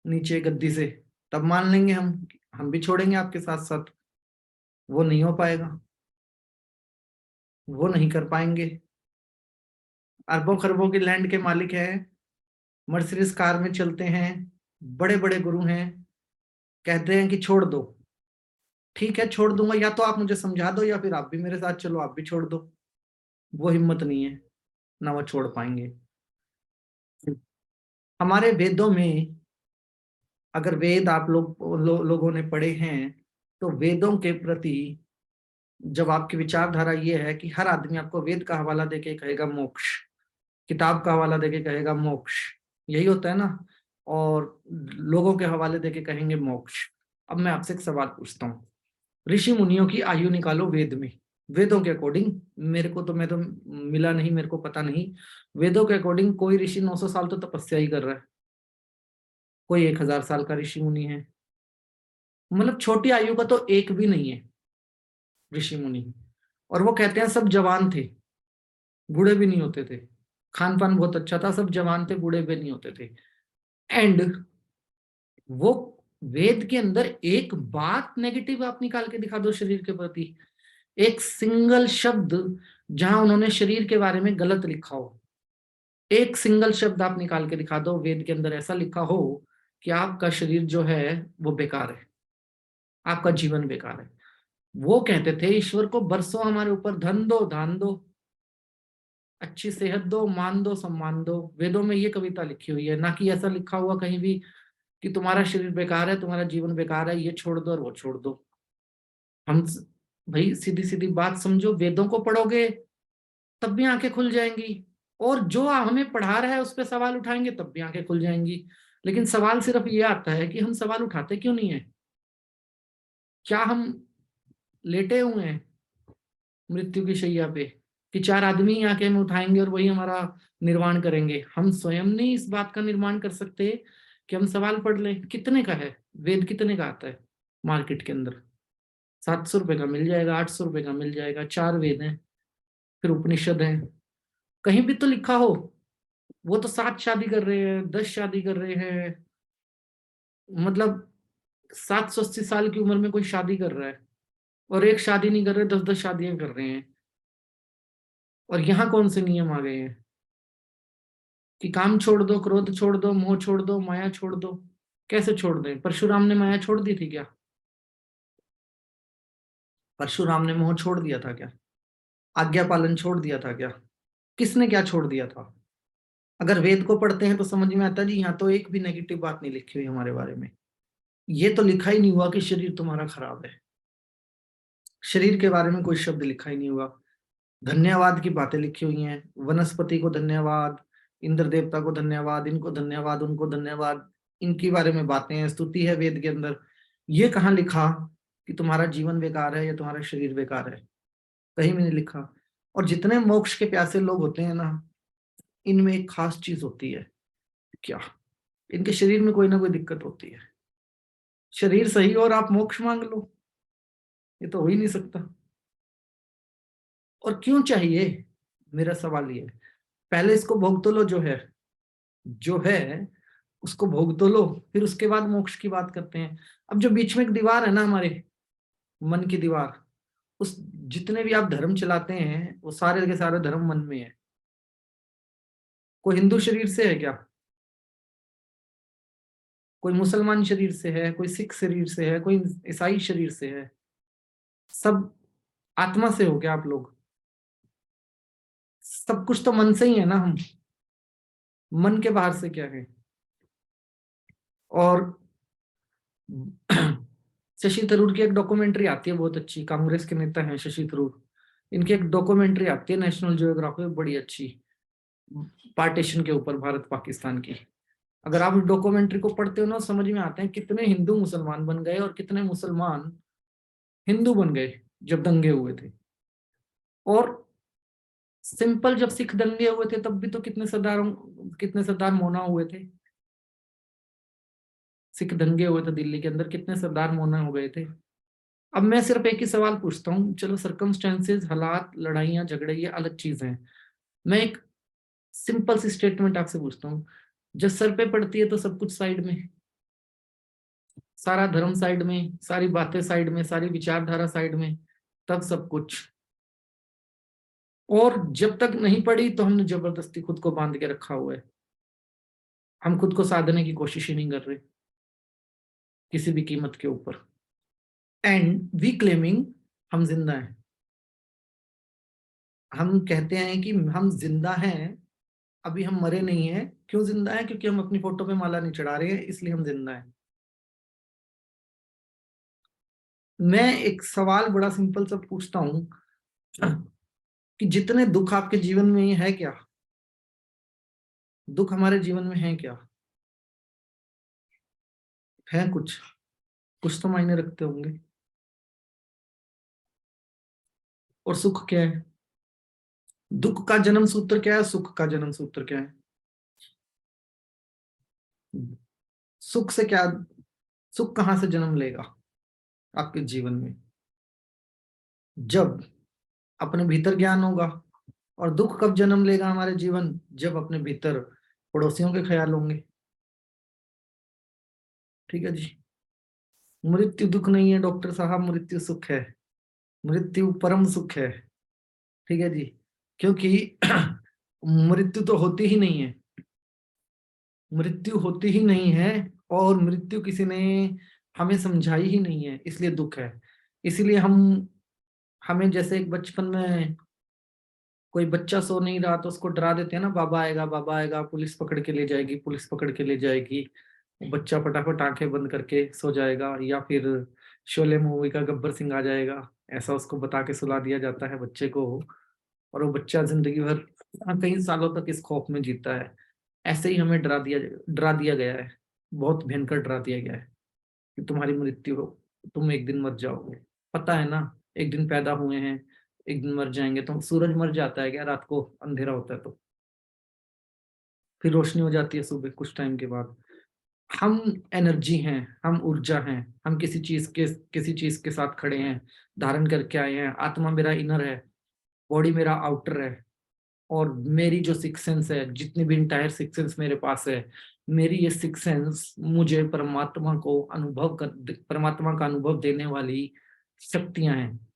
नीचे गद्दी से, तब मान लेंगे हम भी छोड़ेंगे आपके साथ साथ। वो नहीं हो पाएगा, वो नहीं कर पाएंगे। अरबों खरबों की लैंड के मालिक हैं, मर्सिडीज कार में चलते हैं, बड़े बड़े गुरु हैं, कहते हैं कि छोड़ दो। ठीक है, छोड़ दूंगा, या तो आप मुझे समझा दो या फिर आप भी मेरे साथ चलो, आप भी छोड़ दो। वो हिम्मत नहीं है, ना वो छोड़ पाएंगे। हमारे वेदों में, अगर वेद आप लोगों ने पढ़े हैं, तो वेदों के प्रति जब आपकी विचारधारा ये है कि हर आदमी आपको वेद का हवाला देके कहेगा मोक्ष, किताब का हवाला देके कहेगा मोक्ष, यही होता है ना, और लोगों के हवाले देके कहेंगे मोक्ष। अब मैं आपसे एक सवाल पूछता हूँ, ऋषि मुनियों की आयु निकालो वेद में, वेदों के अकॉर्डिंग। मेरे को तो, मैं तो मिला नहीं, मेरे को पता नहीं। वेदों के अकॉर्डिंग कोई ऋषि 900 साल तो तपस्या ही कर रहा है, कोई 1000 साल का ऋषि मुनि है। मतलब छोटी आयु का तो एक भी नहीं है ऋषि मुनि। और वो कहते हैं सब जवान थे, बूढ़े भी नहीं होते थे, खान पान बहुत अच्छा था, सब जवान थे, बूढ़े भी नहीं होते थे। एंड वो वेद के अंदर एक बात नेगेटिव आप निकाल के दिखा दो शरीर के प्रति, एक सिंगल शब्द जहां उन्होंने शरीर के बारे में गलत लिखा हो, एक सिंगल शब्द आप निकाल के दिखा दो वेद के अंदर ऐसा लिखा हो कि आपका शरीर जो है वो बेकार है, आपका जीवन बेकार है। वो कहते थे ईश्वर को बरसों हमारे ऊपर धन दो, धान दो, अच्छी सेहत दो, मान दो, सम्मान दो। वेदों में ये कविता लिखी हुई है, ना कि ऐसा लिखा हुआ कहीं भी कि तुम्हारा शरीर बेकार है, तुम्हारा जीवन बेकार है, ये छोड़ दो और वो छोड़ दो। हम भाई सीधी सीधी बात समझो, वेदों को पढ़ोगे तब भी आंखें खुल जाएंगी, और जो हमें पढ़ा रहा है उस पर सवाल उठाएंगे तब भी आंखें खुल जाएंगी। लेकिन सवाल सिर्फ ये आता है कि हम सवाल उठाते क्यों नहीं है? क्या हम लेटे हुए हैं मृत्यु की शैया पे कि 4 आदमी ही आके हमें उठाएंगे और वही हमारा निर्माण करेंगे? हम स्वयं नहीं इस बात का निर्माण कर सकते कि हम सवाल पढ़ लें? कितने का है वेद, कितने का आता है मार्केट के अंदर? 700 रुपए का मिल जाएगा, 800 रुपए का मिल जाएगा। 4 वेद हैं, फिर उपनिषद हैं। कहीं भी तो लिखा हो, वो तो 7 शादी कर रहे हैं, 10 शादी कर रहे हैं, मतलब 780 साल की उम्र में कोई शादी कर रहा है, और एक शादी नहीं कर रहे, 10-10 शादियां कर रहे हैं। और यहाँ कौन से नियम आ गए हैं कि काम छोड़ दो, क्रोध छोड़ दो, मोह छोड़ दो, माया छोड़ दो? कैसे छोड़ दें? परशुराम ने माया छोड़ दी थी क्या? परशुराम ने मोह छोड़ दिया था क्या? आज्ञा पालन छोड़ दिया था क्या? किसने क्या छोड़ दिया था? अगर वेद को पढ़ते हैं तो समझ में आता है जी, यहाँ तो एक भी नेगेटिव बात नहीं लिखी हुई हमारे बारे में। ये तो लिखा ही नहीं हुआ कि शरीर तुम्हारा खराब है, शरीर के बारे में कोई शब्द लिखा ही नहीं हुआ। धन्यवाद की बातें लिखी हुई हैं, वनस्पति को धन्यवाद, इंद्र देवता को धन्यवाद, इनको धन्यवाद, उनको धन्यवाद, इनके बारे में बातें हैं, स्तुति है वेद के अंदर। ये कहाँ लिखा कि तुम्हारा जीवन बेकार है या तुम्हारा शरीर बेकार है? कहीं भी नहीं लिखा। और जितने मोक्ष के प्यासे लोग होते हैं ना, इनमें एक खास चीज होती है, क्या? इनके शरीर में कोई ना कोई दिक्कत होती है। शरीर सही और आप मोक्ष मांग लो, ये तो हो ही नहीं सकता। और क्यों चाहिए? मेरा सवाल ये है, पहले इसको भोग तो लो, जो है उसको भोग तो लो, फिर उसके बाद मोक्ष की बात करते हैं। अब जो बीच में एक दीवार है ना, हमारे मन की दीवार, उस जितने भी आप धर्म चलाते हैं वो सारे के सारे धर्म मन में है। कोई हिंदू शरीर से है क्या? कोई मुसलमान शरीर से है, कोई सिख शरीर से है, कोई ईसाई शरीर से है? सब आत्मा से हो क्या आप लोग? सब कुछ तो मन से ही है ना हम, मन के बाहर से क्या है? और शशि थरूर की एक डॉक्यूमेंट्री आती है बहुत अच्छी, कांग्रेस के नेता हैं शशि थरूर, इनकी एक डॉक्यूमेंट्री आती है नेशनल जियोग्राफी, बड़ी अच्छी, पार्टीशन के ऊपर, भारत पाकिस्तान की। अगर आप डॉक्यूमेंट्री को पढ़ते हो ना, समझ में आते हैं कितने हिंदू मुसलमान बन गए और कितने मुसलमान हिंदू बन गए जब दंगे हुए थे। और सिंपल जब सिख दंगे हुए थे तब भी तो कितने सरदार मौना हुए थे। सिख दंगे हुए थे दिल्ली के अंदर, कितने सरदार मौना हो गए थे। अब मैं सिर्फ एक ही सवाल पूछता हूँ, चलो सर्कमस्टेंसेस, हालात, लड़ाइयाँ झगड़े ये अलग चीज हैं, मैं एक सिंपल सी स्टेटमेंट आपसे पूछता हूँ, जब सर पे पड़ती है तो सब कुछ साइड में, सारा धर्म साइड में, सारी बातें साइड में, सारी विचारधारा साइड में, तब सब कुछ। और जब तक नहीं पड़ी तो हमने जबरदस्ती खुद को बांध के रखा हुआ है। हम खुद को साधने की कोशिश ही नहीं कर रहे किसी भी कीमत के ऊपर। एंड वी क्लेमिंग हम जिंदा हैं। हम कहते हैं कि हम जिंदा हैं, अभी हम मरे नहीं हैं। क्यों जिंदा हैं? क्योंकि हम अपनी फोटो पे माला नहीं चढ़ा रहे हैं, इसलिए हम जिंदा हैं। मैं एक सवाल बड़ा सिंपल सा पूछता हूं कि जितने दुख आपके जीवन में है क्या? दुख हमारे जीवन में है क्या? है कुछ? कुछ तो मायने रखते होंगे। और सुख क्या है? दुख का जन्म सूत्र क्या है? सुख का जन्म सूत्र क्या है? सुख से क्या, सुख कहां से जन्म लेगा आपके जीवन में? जब अपने भीतर ज्ञान होगा। और दुख कब जन्म लेगा हमारे जीवन? जब अपने भीतर पड़ोसियों के ख्याल होंगे। ठीक है जी। मृत्यु दुख नहीं है डॉक्टर साहब, मृत्यु सुख है। मृत्यु परम सुख है। ठीक है जी। क्योंकि मृत्यु तो होती ही नहीं है। मृत्यु होती ही नहीं है। और मृत्यु किसी ने हमें समझाई ही नहीं है, इसलिए दुख है। इसलिए हमें जैसे एक बचपन में कोई बच्चा सो नहीं रहा तो उसको डरा देते हैं ना, बाबा आएगा, बाबा आएगा, पुलिस पकड़ के ले जाएगी, पुलिस पकड़ के ले जाएगी। वो बच्चा फटाफट आंखें बंद करके सो जाएगा। या फिर शोले मूवी का गब्बर सिंह आ जाएगा, ऐसा उसको बता के सुला दिया जाता है बच्चे को। और वो बच्चा जिंदगी भर कई सालों तक इस खौफ में जीता है। ऐसे ही हमें डरा दिया गया है। बहुत भयंकर डरा दिया गया है कि तुम्हारी मृत्यु हो, तुम एक दिन मर जाओगे। पता है ना, एक दिन पैदा हुए हैं, एक दिन मर जाएंगे। तो सूरज मर जाता है क्या रात को अंधेरा होता है तो? फिर रोशनी हो जाती है सुबह कुछ टाइम के बाद। हम एनर्जी हैं, हम ऊर्जा हैं। हम किसी चीज के साथ खड़े हैं, धारण करके आए हैं। आत्मा मेरा इनर है, बॉडी मेरा आउटर है। और मेरी जो सिक्स सेंस है, जितनी भी इंटायर सिक्स सेंस मेरे पास है, मेरी ये सिक्स सेंस मुझे परमात्मा का अनुभव देने वाली शक्तियां हैं।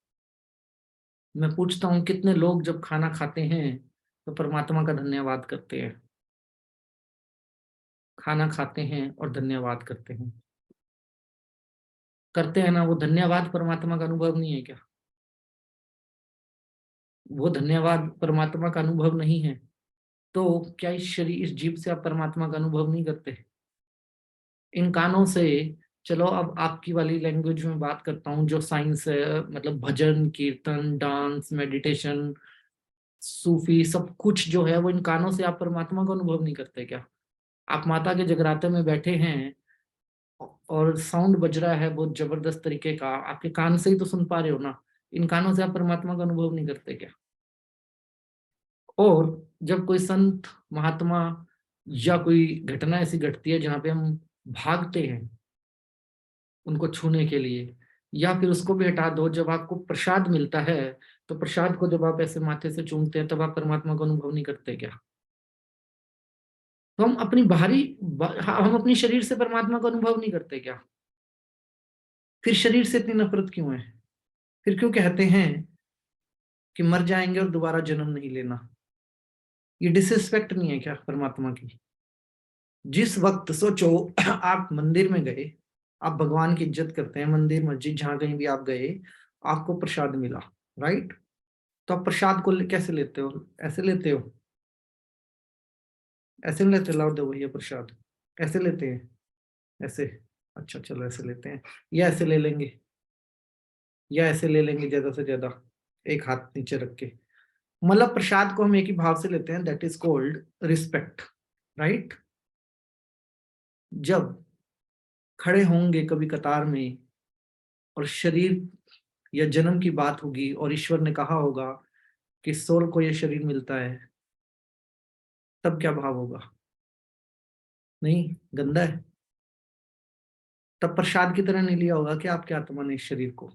मैं पूछता हूँ कितने लोग जब खाना खाते हैं तो परमात्मा का धन्यवाद करते हैं? खाना खाते हैं और धन्यवाद करते हैं। करते हैं ना? वो धन्यवाद परमात्मा का अनुभव नहीं है क्या? वो धन्यवाद परमात्मा का अनुभव नहीं है तो क्या इस शरीर, इस जीव से आप परमात्मा का अनुभव नहीं करते? इन कानों से। चलो अब आपकी वाली लैंग्वेज में बात करता हूँ, जो साइंस है, मतलब भजन कीर्तन डांस मेडिटेशन सूफी सब कुछ जो है, वो इन कानों से आप परमात्मा का अनुभव नहीं करते क्या? आप माता के जगराते में बैठे हैं और साउंड बज रहा है बहुत जबरदस्त तरीके का, आपके कान से ही तो सुन पा रहे हो ना। इन कानों से आप परमात्मा का अनुभव नहीं करते क्या? और जब कोई संत महात्मा या कोई घटना ऐसी घटती है जहां पे हम भागते हैं उनको छूने के लिए, या फिर उसको भी हटा दो, जब आपको प्रसाद मिलता है तो प्रसाद को जब आप ऐसे माथे से चूमते हैं तब आप परमात्मा का अनुभव नहीं करते क्या? तो हम अपनी शरीर से परमात्मा का अनुभव नहीं करते क्या? फिर शरीर से इतनी नफरत क्यों है? फिर क्यों कहते हैं कि मर जाएंगे और दोबारा जन्म नहीं लेना? ये डिसरिस्पेक्ट नहीं है क्या परमात्मा की? जिस वक्त सोचो आप मंदिर में गए, आप भगवान की इज्जत करते हैं, मंदिर मस्जिद जहां कहीं भी आप गए, आपको प्रसाद मिला, राइट? तो आप प्रसाद को कैसे लेते हो? ऐसे लेते हो? ऐसे नहीं लेते, लाओ दो भैया प्रसाद। ऐसे लेते हैं? ऐसे? अच्छा चलो ऐसे लेते हैं। या ऐसे ले लेंगे, या ऐसे ले लेंगे ज्यादा से ज्यादा, एक हाथ नीचे रख के। मतलब प्रसाद को हम एक ही भाव से लेते हैं, that is called respect, right? जब खड़े होंगे कभी कतार में और शरीर या जन्म की बात होगी और ईश्वर ने कहा होगा कि सोल को यह शरीर मिलता है, तब क्या भाव होगा? नहीं, गंदा है? तब प्रसाद की तरह नहीं लिया होगा कि आपके आत्मा ने इस शरीर को?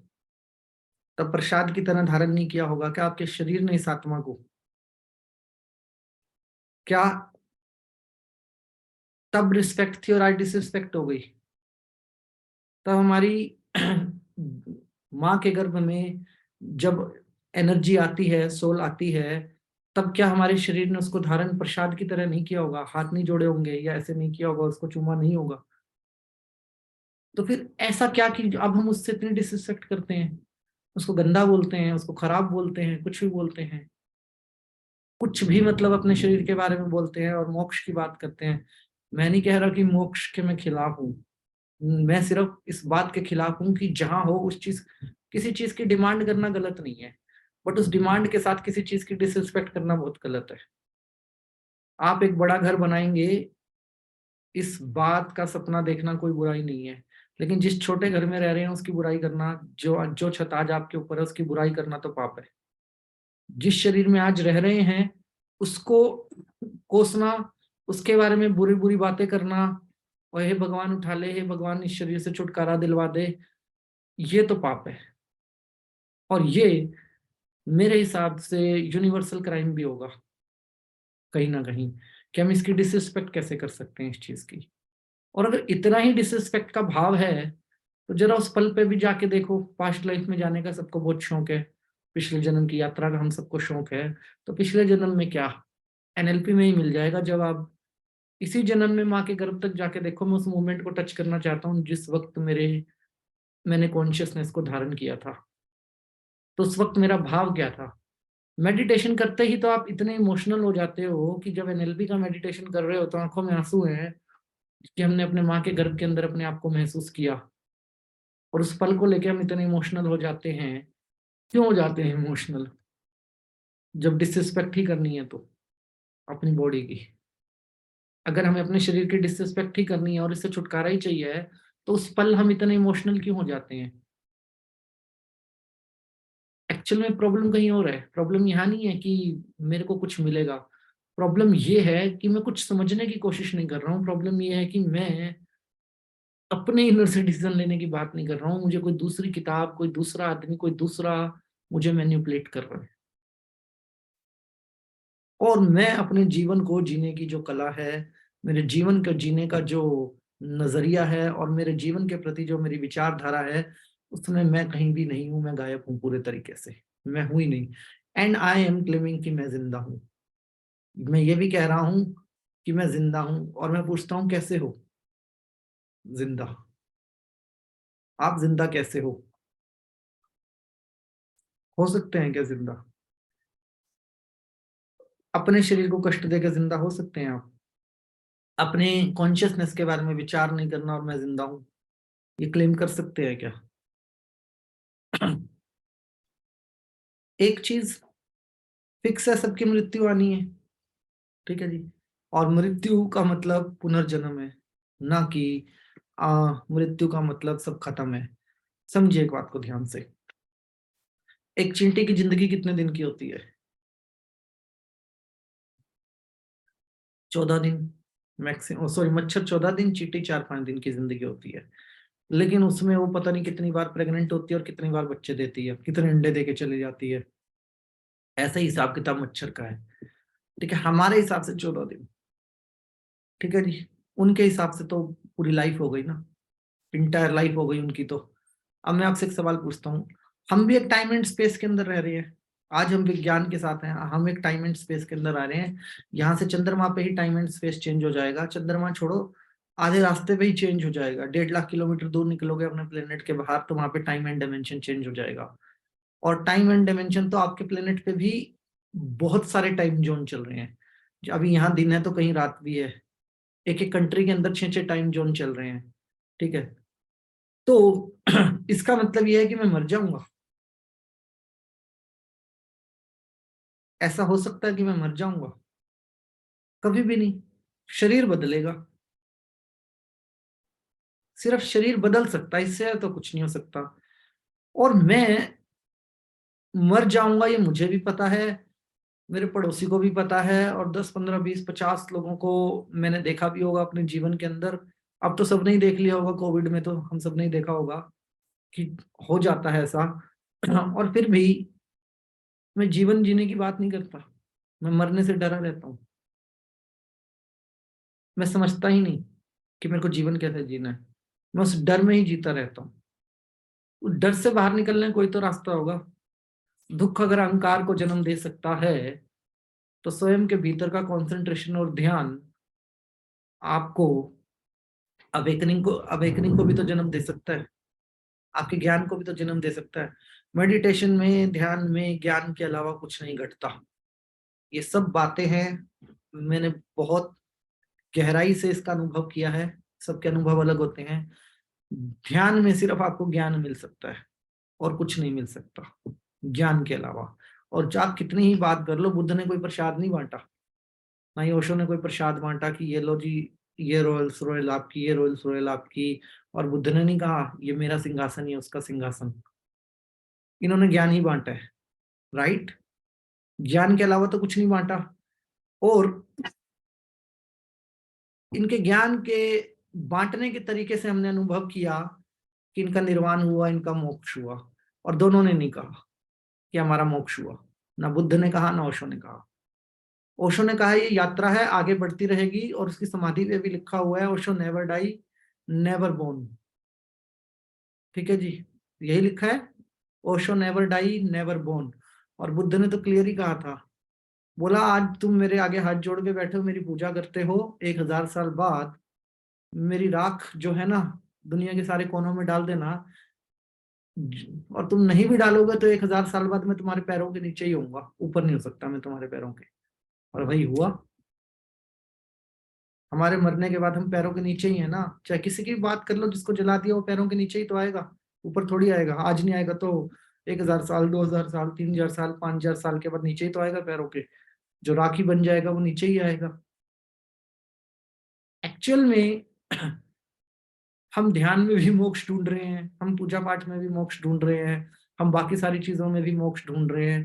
तब प्रसाद की तरह धारण नहीं किया होगा कि आपके शरीर ने इस आत्मा को? क्या तब रिस्पेक्ट थी और आज डिसरिस्पेक्ट हो गई? तब हमारी माँ के गर्भ में जब एनर्जी आती है, सोल आती है, तब क्या हमारे शरीर ने उसको धारण प्रसाद की तरह नहीं किया होगा, हाथ नहीं जोड़े होंगे या ऐसे नहीं किया होगा, उसको चूमा नहीं होगा? तो फिर ऐसा क्या कि अब हम उससे इतनी डिसरिस्पेक्ट करते हैं, उसको गंदा बोलते हैं, उसको खराब बोलते हैं, कुछ भी बोलते हैं, कुछ भी मतलब अपने शरीर के बारे में बोलते हैं और मोक्ष की बात करते हैं। मैं नहीं कह रहा कि मोक्ष के मैं खिलाफ हूँ, मैं सिर्फ इस बात के खिलाफ हूं कि जहां हो उस चीज, किसी चीज की डिमांड करना गलत नहीं है, बट उस डिमांड के साथ किसी चीज की डिसरिस्पेक्ट करना बहुत गलत है। आप एक बड़ा घर बनाएंगे, इस बात का सपना देखना कोई बुराई नहीं है, लेकिन जिस छोटे घर में रह रहे हैं उसकी बुराई करना, जो जो छत आज आपके ऊपर है उसकी बुराई करना तो पाप है। जिस शरीर में आज रह रहे हैं उसको कोसना, उसके बारे में बुरी बुरी बातें करना, और हे भगवान उठा ले, हे भगवान इस शरीर से छुटकारा दिलवा दे, ये तो पाप है। और ये मेरे हिसाब से यूनिवर्सल क्राइम भी होगा कहीं ना कहीं, कि हम इसकी डिसरिस्पेक्ट कैसे कर सकते हैं इस चीज की। और अगर इतना ही डिसरिस्पेक्ट का भाव है तो जरा उस पल पे भी जाके देखो। पास्ट लाइफ में जाने का सबको बहुत शौक है, पिछले जन्म की यात्रा का हम सबको शौक है, तो पिछले जन्म में क्या, एनएलपी में ही मिल जाएगा जवाब। इसी जन्म में माँ के गर्भ तक जाके देखो। मैं उस मोमेंट को टच करना चाहता हूँ जिस वक्त मैंने कॉन्शियसनेस को धारण किया था, तो उस वक्त मेरा भाव क्या था। मेडिटेशन करते ही तो आप इतने इमोशनल हो जाते हो कि जब एनएलपी का मेडिटेशन कर रहे हो तो आंखों में आंसू हैं कि हमने अपने माँ के गर्भ के अंदर अपने आप को महसूस किया, और उस पल को लेके हम इतने इमोशनल हो जाते हैं। क्यों हो जाते हैं इमोशनल? जब डिसरिस्पेक्ट ही करनी है तो अपनी बॉडी की, अगर हमें अपने शरीर की डिसरिस्पेक्ट ही करनी है और इससे छुटकारा ही चाहिए है, तो उस पल हम इतने इमोशनल क्यों हो जाते हैं? एक्चुअल में प्रॉब्लम कहीं और है। प्रॉब्लम यहाँ नहीं है कि मेरे को कुछ मिलेगा, प्रॉब्लम ये है कि मैं कुछ समझने की कोशिश नहीं कर रहा हूँ। प्रॉब्लम ये है कि मैं अपने इनर से डिसीजन लेने की बात नहीं कर रहा हूँ, मुझे कोई दूसरी किताब, कोई दूसरा आदमी, कोई दूसरा मुझे मैनिपुलेट कर रहा है। और मैं अपने जीवन को जीने की जो कला है, मेरे जीवन को जीने का जो नजरिया है, और मेरे जीवन के प्रति जो मेरी विचारधारा है, उसमें मैं कहीं भी नहीं हूं। मैं गायब हूं पूरे तरीके से, मैं हूं ही नहीं। एंड आई एम क्लेमिंग कि मैं जिंदा हूं। मैं ये भी कह रहा हूं कि मैं जिंदा हूं, और मैं पूछता हूं कैसे हो जिंदा? आप जिंदा कैसे हो सकते हैं क्या जिंदा? अपने शरीर को कष्ट देकर जिंदा हो सकते हैं आप? अपने कॉन्शियसनेस के बारे में विचार नहीं करना और मैं जिंदा हूं, ये क्लेम कर सकते हैं क्या? एक चीज फिक्स है, सबकी मृत्यु आनी है, ठीक है जी। और मृत्यु का मतलब पुनर्जन्म है, ना कि मृत्यु का मतलब सब खत्म है। समझिए एक बात को ध्यान से, एक चींटी की जिंदगी कितने दिन की होती है? 14 दिन मैक्सिमम, सॉरी, मच्छर 14 दिन, चींटी 4-5 दिन की जिंदगी होती है। लेकिन उसमें वो पता नहीं कितनी बार प्रेग्नेंट होती है और कितनी बार बच्चे देती है, कितने अंडे दे के चली जाती है। ऐसा ही हिसाब किताब मच्छर का है, ठीक है। हमारे हिसाब से 14 दिन, ठीक है जी। उनके हिसाब से तो पूरी लाइफ हो गई ना, इंटायर लाइफ हो गई उनकी तो। अब मैं आपसे एक सवाल पूछता हूँ, हम भी एक टाइम एंड स्पेस के अंदर रह रहे हैं। आज हम विज्ञान के साथ हैं, हम एक टाइम एंड स्पेस के अंदर आ रहे हैं। यहाँ से चंद्रमा पे ही टाइम एंड स्पेस चेंज हो जाएगा। चंद्रमा छोड़ो, आधे रास्ते पे ही चेंज हो जाएगा। 1.5 लाख किलोमीटर दूर निकलोगे अपने प्लेनेट के बाहर, तो वहां पे टाइम एंड डायमेंशन चेंज हो जाएगा। और टाइम एंड डायमेंशन तो आपके प्लेनेट पे भी बहुत सारे टाइम जोन चल रहे हैं। अभी यहाँ दिन है तो कहीं रात भी है। एक एक कंट्री के अंदर 6-6 टाइम जोन चल रहे हैं, ठीक है। तो इसका मतलब यह है कि मैं मर जाऊंगा? ऐसा हो सकता है कि मैं मर जाऊंगा? कभी भी नहीं। शरीर बदलेगा, सिर्फ शरीर बदल सकता है, इससे तो कुछ नहीं हो सकता। और मैं मर जाऊंगा ये मुझे भी पता है, मेरे पड़ोसी को भी पता है, और 10, 15, 20, 50 लोगों को मैंने देखा भी होगा अपने जीवन के अंदर। अब तो सबने ही देख लिया होगा, कोविड में तो हम सबने ही देखा होगा कि हो जाता है ऐसा। और फिर भी मैं जीवन जीने की बात नहीं करता, मैं मरने से डरा रहता हूँ। मैं समझता ही नहीं कि मेरे को जीवन कैसे जीना है। मैं उस डर में ही जीता रहता हूँ। उस डर से बाहर निकलने कोई तो रास्ता होगा। दुख अगर अहंकार को जन्म दे सकता है तो स्वयं के भीतर का कंसंट्रेशन और ध्यान आपको अवेकनिंग को भी तो जन्म दे सकता है, आपके ज्ञान को भी तो जन्म दे सकता है। मेडिटेशन में, ध्यान में ज्ञान के अलावा कुछ नहीं घटता। ये सब बातें हैं, मैंने बहुत गहराई से इसका अनुभव किया है। सबके अनुभव अलग होते हैं। ध्यान में सिर्फ आपको ज्ञान मिल सकता है और कुछ नहीं मिल सकता ज्ञान के अलावा। और जो आप कितनी ही बात कर लो, बुद्ध ने कोई प्रसाद नहीं बांटा, ना ही ओशो ने कोई प्रसाद बांटा कि ये लो जी, ये रोल्स रॉयल आपकी, ये रोल्स रॉयल आपकी। और बुद्ध ने नहीं कहा ये मेरा सिंहासन, ये उसका सिंहासन। इन्होंने ज्ञान ही बांटा है, राइट? ज्ञान के अलावा तो कुछ नहीं बांटा। और इनके ज्ञान के बांटने के तरीके से हमने अनुभव किया कि इनका निर्वाण हुआ, इनका मोक्ष हुआ। और दोनों ने नहीं कहा कि हमारा मोक्ष हुआ, ना बुद्ध ने कहा ना ओशो ने कहा। ओशो ने कहा ये यात्रा है, आगे बढ़ती रहेगी, और उसकी समाधि पे भी लिखा हुआ है Osho never die never born. ठीक है जी, यही लिखा है, Osho never die never born. और बुद्ध ने तो क्लियर ही कहा था, बोला आज तुम मेरे आगे हाथ जोड़ के बैठे हो, मेरी पूजा करते हो, 1000 साल बाद मेरी राख जो है ना दुनिया के सारे कोनों में डाल देना। और तुम नहीं भी डालोगे तो 1000 साल बाद मैं तुम्हारे पैरों के नीचे ही होऊंगा, ऊपर नहीं हो सकता मैं तुम्हारे पैरों के। और वही हुआ। हमारे मरने के बाद हम पैरों के नीचे ही है ना। चाहे किसी की भी बात कर लो, जिसको जला दिया वो पैरों के नीचे ही तो आएगा, ऊपर थोड़ी आएगा। आज नहीं आएगा तो 1000 साल, 2000 साल, 3000 साल, 5000 साल के बाद नीचे ही तो आएगा पैरों के। जो राखी बन जाएगा वो नीचे ही आएगा। एक्चुअल में हम ध्यान में भी मोक्ष ढूंढ रहे हैं, हम पूजा पाठ में भी मोक्ष ढूंढ रहे हैं, हम बाकी सारी चीजों में भी मोक्ष ढूंढ रहे हैं।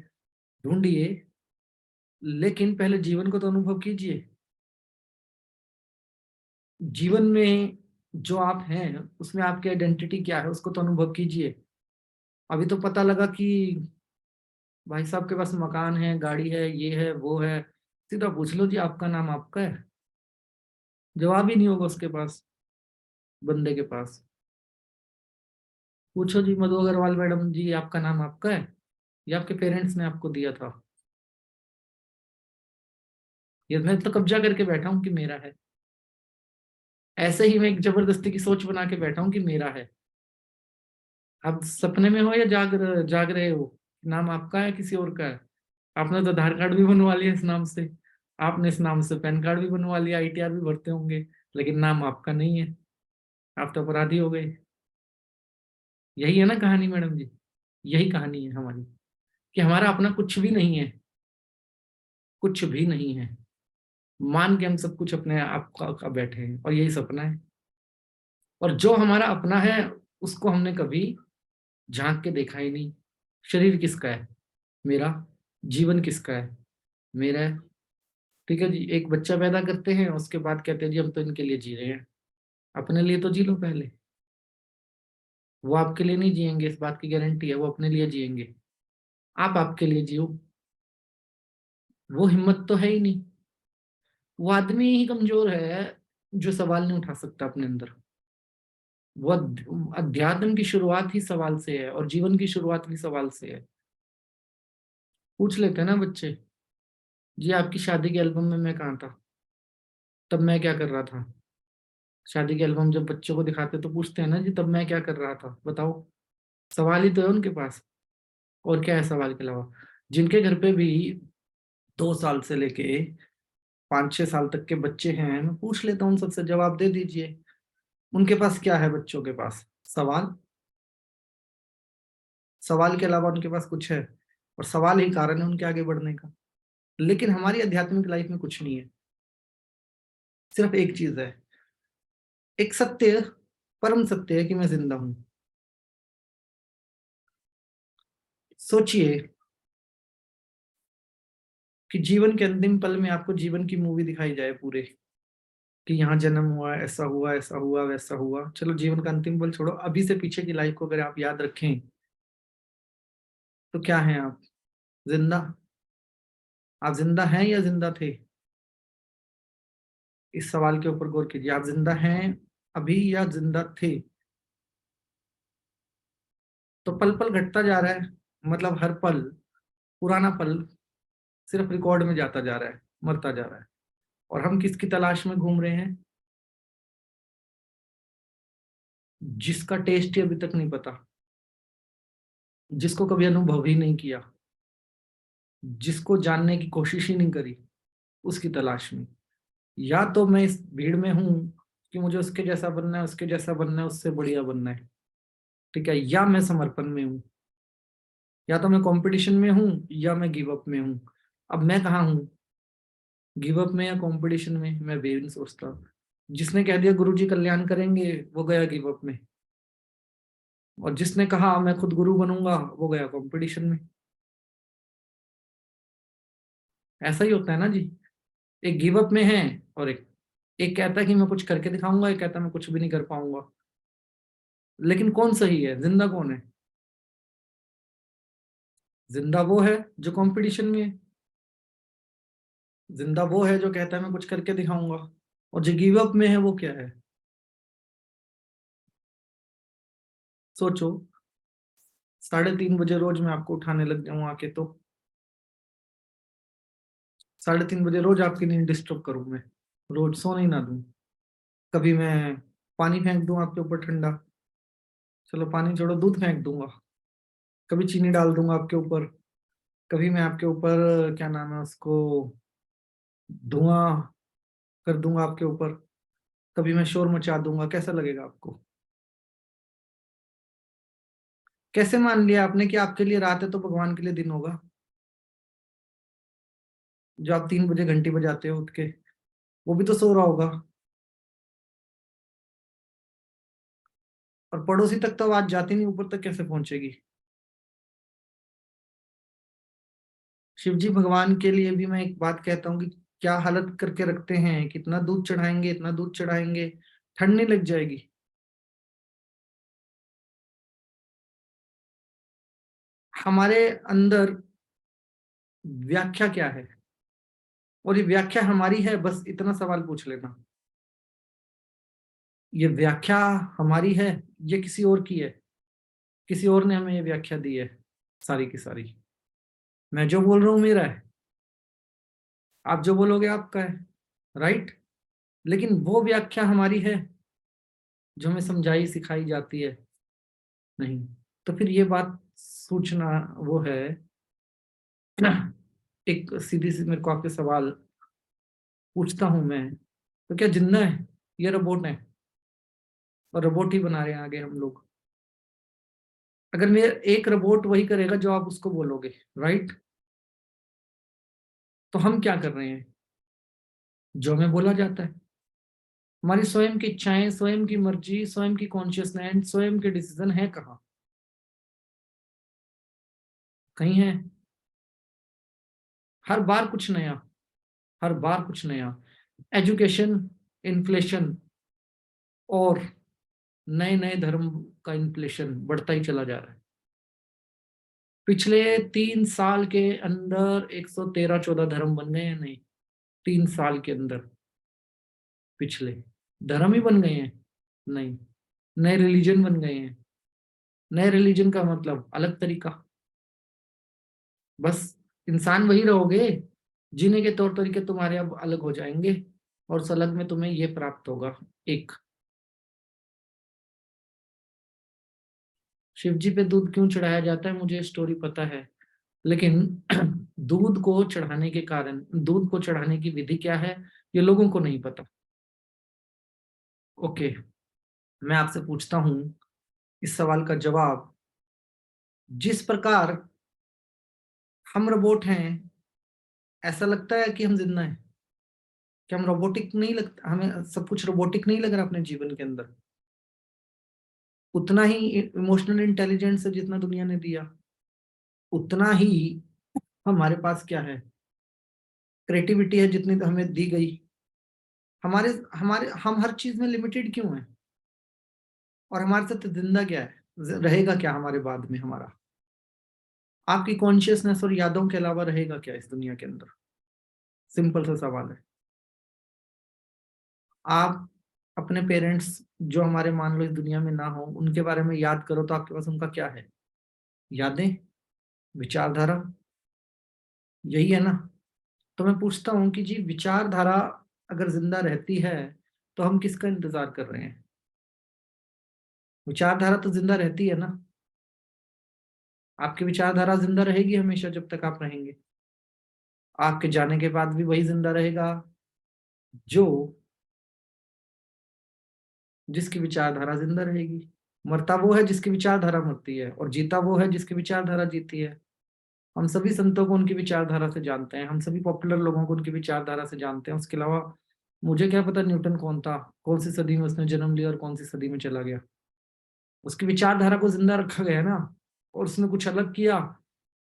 ढूंढिए, लेकिन पहले जीवन को तो अनुभव कीजिए। जीवन में जो आप हैं उसमें आपकी आइडेंटिटी क्या है उसको तो अनुभव कीजिए। अभी तो पता लगा कि भाई साहब के पास मकान है, गाड़ी है, ये है, वो है। सीधा पूछ लो जी आपका नाम आपका है, जवाब ही नहीं होगा उसके पास, बंदे के पास। पूछो जी मधु अग्रवाल मैडम जी आपका नाम आपका है, ये आपके पेरेंट्स ने आपको दिया था? ये मैं तो कब्जा करके बैठा हूं कि मेरा है। ऐसे ही मैं एक जबरदस्ती की सोच बना के बैठा हूं कि मेरा है। आप सपने में हो या जाग रहे हो, नाम आपका है किसी और का है? आपने तो आधार कार्ड भी बनवा लिया इस नाम से, आपने इस नाम से पैन कार्ड भी बनवा लिया, आईटीआर भी भरते होंगे, लेकिन नाम आपका नहीं है। आप तो अपराधी हो गए। यही है ना कहानी मैडम जी, यही कहानी है हमारी, कि हमारा अपना कुछ भी नहीं है, कुछ भी नहीं है। मान के हम सब कुछ अपने आप का बैठे हैं, और यही सपना है। और जो हमारा अपना है उसको हमने कभी झांक के देखा ही नहीं। शरीर किसका है? मेरा। जीवन किसका है? मेरा है। ठीक है जी, एक बच्चा पैदा करते हैं, उसके बाद कहते हैं जी हम तो इनके लिए जी रहे हैं। अपने लिए तो जी लो पहले। वो आपके लिए नहीं जिएंगे, इस बात की गारंटी है, वो अपने लिए जिएंगे। आप आपके लिए जियो। वो हिम्मत तो है ही नहीं। वो आदमी ही कमजोर है जो सवाल नहीं उठा सकता अपने अंदर। वो अध्यात्म की शुरुआत ही सवाल से है, और जीवन की शुरुआत भी सवाल से है। पूछ लेते हैं ना बच्चे, जी आपकी शादी के एल्बम में मैं कहाँ था, तब मैं क्या कर रहा था? शादी के एल्बम जब बच्चों को दिखाते तो पूछते हैं ना जी तब मैं क्या कर रहा था, बताओ। सवाल ही तो है उनके पास, और क्या है सवाल के अलावा? जिनके घर पे भी 2 साल से लेके 5-6 साल तक के बच्चे हैं, मैं पूछ लेता हूँ उन सबसे, जवाब दे दीजिए। उनके पास क्या है? बच्चों के पास सवाल। सवाल के अलावा उनके पास कुछ है? और सवाल ही कारण है उनके आगे बढ़ने का। लेकिन हमारी आध्यात्मिक लाइफ में कुछ नहीं है, सिर्फ एक चीज है, एक सत्य, परम सत्य है कि मैं जिंदा हूं। सोचिए कि जीवन के अंतिम पल में आपको जीवन की मूवी दिखाई जाए पूरे, कि यहाँ जन्म हुआ, ऐसा हुआ, ऐसा हुआ, वैसा हुआ। चलो जीवन का अंतिम पल छोड़ो, अभी से पीछे की लाइफ को अगर आप याद रखें तो क्या है आप? जिंदा? आप जिंदा हैं या जिंदा थे? इस सवाल के ऊपर गौर कीजिए। आप जिंदा हैं अभी या जिंदा थे? तो पल पल घटता जा रहा है, मतलब हर पल, पुराना पल सिर्फ रिकॉर्ड में जाता जा रहा है, मरता जा रहा है। और हम किसकी तलाश में घूम रहे हैं? जिसका टेस्ट ही अभी तक नहीं पता, जिसको कभी अनुभव ही नहीं किया, जिसको जानने की कोशिश ही नहीं करी, उसकी तलाश में। या तो मैं इस भीड़ में हूं कि मुझे उसके जैसा बनना है, उसके जैसा बनना है, उससे बढ़िया बनना है, ठीक है, या मैं समर्पण में हूं, या तो मैं कंपटीशन में हूं या मैं गिव अप में हूं। अब मैं कहाँ हूं, गिव अप में या कंपटीशन में? मैं भी नहीं सोचता। जिसने कह दिया गुरुजी कल्याण करेंगे, वो गया गिव अप में, और जिसने कहा मैं खुद गुरु बनूंगा, वो गया कंपटीशन में। ऐसा ही होता है ना जी। एक गिव अप में है, और एक एक कहता है कि मैं कुछ करके दिखाऊंगा, एक कहता है मैं कुछ भी नहीं कर पाऊंगा। लेकिन कौन सही है? जिंदा कौन है? जिंदा वो है जो कंपटीशन में है, जिंदा वो है जो कहता है मैं कुछ करके दिखाऊंगा। और जो गिव अप में है वो क्या है? सोचो, 3:30 बजे रोज मैं आपको उठाने लग जाऊं आके, तो 3:30 बजे रोज आपकी नींद डिस्टर्ब करूं मैं, रोज सोने ही ना दूं। कभी मैं पानी फेंक दूं आपके ऊपर ठंडा, चलो पानी छोड़ो, दूध फेंक दूंगा। कभी चीनी डाल दूंगा आपके ऊपर, कभी मैं आपके ऊपर क्या नाम है उसको, धुआं कर दूंगा आपके ऊपर, कभी मैं शोर मचा दूंगा। कैसा लगेगा आपको? कैसे मान लिया आपने कि आपके लिए रात है तो भगवान के लिए दिन होगा? जो आप 3 बजे घंटी बजाते हो उठ के, वो भी तो सो रहा होगा। और पड़ोसी तक तो आवाज जाती नहीं, ऊपर तक कैसे पहुंचेगी? शिव जी भगवान के लिए भी मैं एक बात कहता हूँ कि क्या हालत करके रखते हैं, कितना दूध चढ़ाएंगे, इतना दूध चढ़ाएंगे, ठंड नहीं लग जाएगी? हमारे अंदर व्याख्या क्या है, और ये व्याख्या हमारी है? बस इतना सवाल पूछ लेना, ये व्याख्या हमारी है, ये किसी और की है? किसी और ने हमें ये व्याख्या दी है सारी की सारी। मैं जो बोल रहा हूं मेरा है, आप जो बोलोगे आपका है, राइट? लेकिन वो व्याख्या हमारी है जो हमें समझाई सिखाई जाती है? नहीं। तो फिर ये बात सोचना वो है। एक सीधी सी मेरे को आपके सवाल पूछता हूं मैं, तो क्या जिंदा है, ये रोबोट है? और रोबोट ही बना रहे हैं आगे हम लोग। अगर मेरा एक रोबोट वही करेगा जो आप उसको बोलोगे, राइट? तो हम क्या कर रहे हैं? जो हमें बोला जाता है। हमारी स्वयं की इच्छाएं, स्वयं की मर्जी, स्वयं की कॉन्शियसनेस, स्वयं के डिसीजन है कहाँ? कहीं है? हर बार कुछ नया, हर बार कुछ नया। एजुकेशन, इन्फ्लेशन, और नए नए धर्म का इन्फ्लेशन बढ़ता ही चला जा रहा है। पिछले 3 साल के अंदर 113-14 धर्म बन गए हैं। नहीं, 3 साल के अंदर पिछले धर्म ही बन गए हैं? नहीं, नए रिलीजन बन गए हैं। नए रिलीजन का मतलब अलग तरीका। बस इंसान वही रहोगे, जीने के तौर तरीके तुम्हारे अब अलग हो जाएंगे, और उस अलग में तुम्हें ये प्राप्त होगा। एक, शिव जी पे दूध क्यों चढ़ाया जाता है मुझे स्टोरी पता है, लेकिन दूध को चढ़ाने के कारण, दूध को चढ़ाने की विधि क्या है, ये लोगों को नहीं पता। ओके, मैं आपसे पूछता हूं इस सवाल का जवाब। जिस प्रकार हम रोबोट हैं, ऐसा लगता है कि हम जिंदा हैं? क्या हम रोबोटिक नहीं लगता? हमें सब कुछ रोबोटिक नहीं लग रहा अपने जीवन के अंदर? उतना ही इमोशनल इंटेलिजेंस है जितना दुनिया ने दिया, उतना ही हमारे पास क्या है, क्रिएटिविटी है जितनी तो हमें दी गई। हमारे हमारे हम हर चीज में लिमिटेड क्यों है? और हमारे साथ जिंदा क्या है, रहेगा क्या हमारे बाद में? हमारा, आपकी कॉन्शियसनेस और यादों के अलावा रहेगा क्या इस दुनिया के अंदर? सिंपल सा सवाल है। आप अपने पेरेंट्स जो हमारे मान लो इस दुनिया में ना हो, उनके बारे में याद करो तो आपके पास उनका क्या है? यादें, विचारधारा, यही है ना। तो मैं पूछता हूं कि जी विचारधारा अगर जिंदा रहती है तो हम किसका इंतजार कर रहे हैं? विचारधारा तो जिंदा रहती है ना। आपकी विचारधारा जिंदा रहेगी हमेशा जब तक आप रहेंगे। आपके जाने के बाद भी वही जिंदा रहेगा जो जिसकी विचारधारा जिंदा रहेगी। मरता वो है जिसकी विचारधारा मरती है, और जीता वो है जिसकी विचारधारा जीती है। हम सभी संतों को उनकी विचारधारा से जानते हैं, हम सभी पॉपुलर लोगों को उनकी विचारधारा से जानते हैं। उसके अलावा मुझे क्या पता न्यूटन कौन था, कौन सी सदी में उसने जन्म लिया और कौन सी सदी में चला गया। उसकी विचारधारा को जिंदा रखा गया ना, और उसने कुछ अलग किया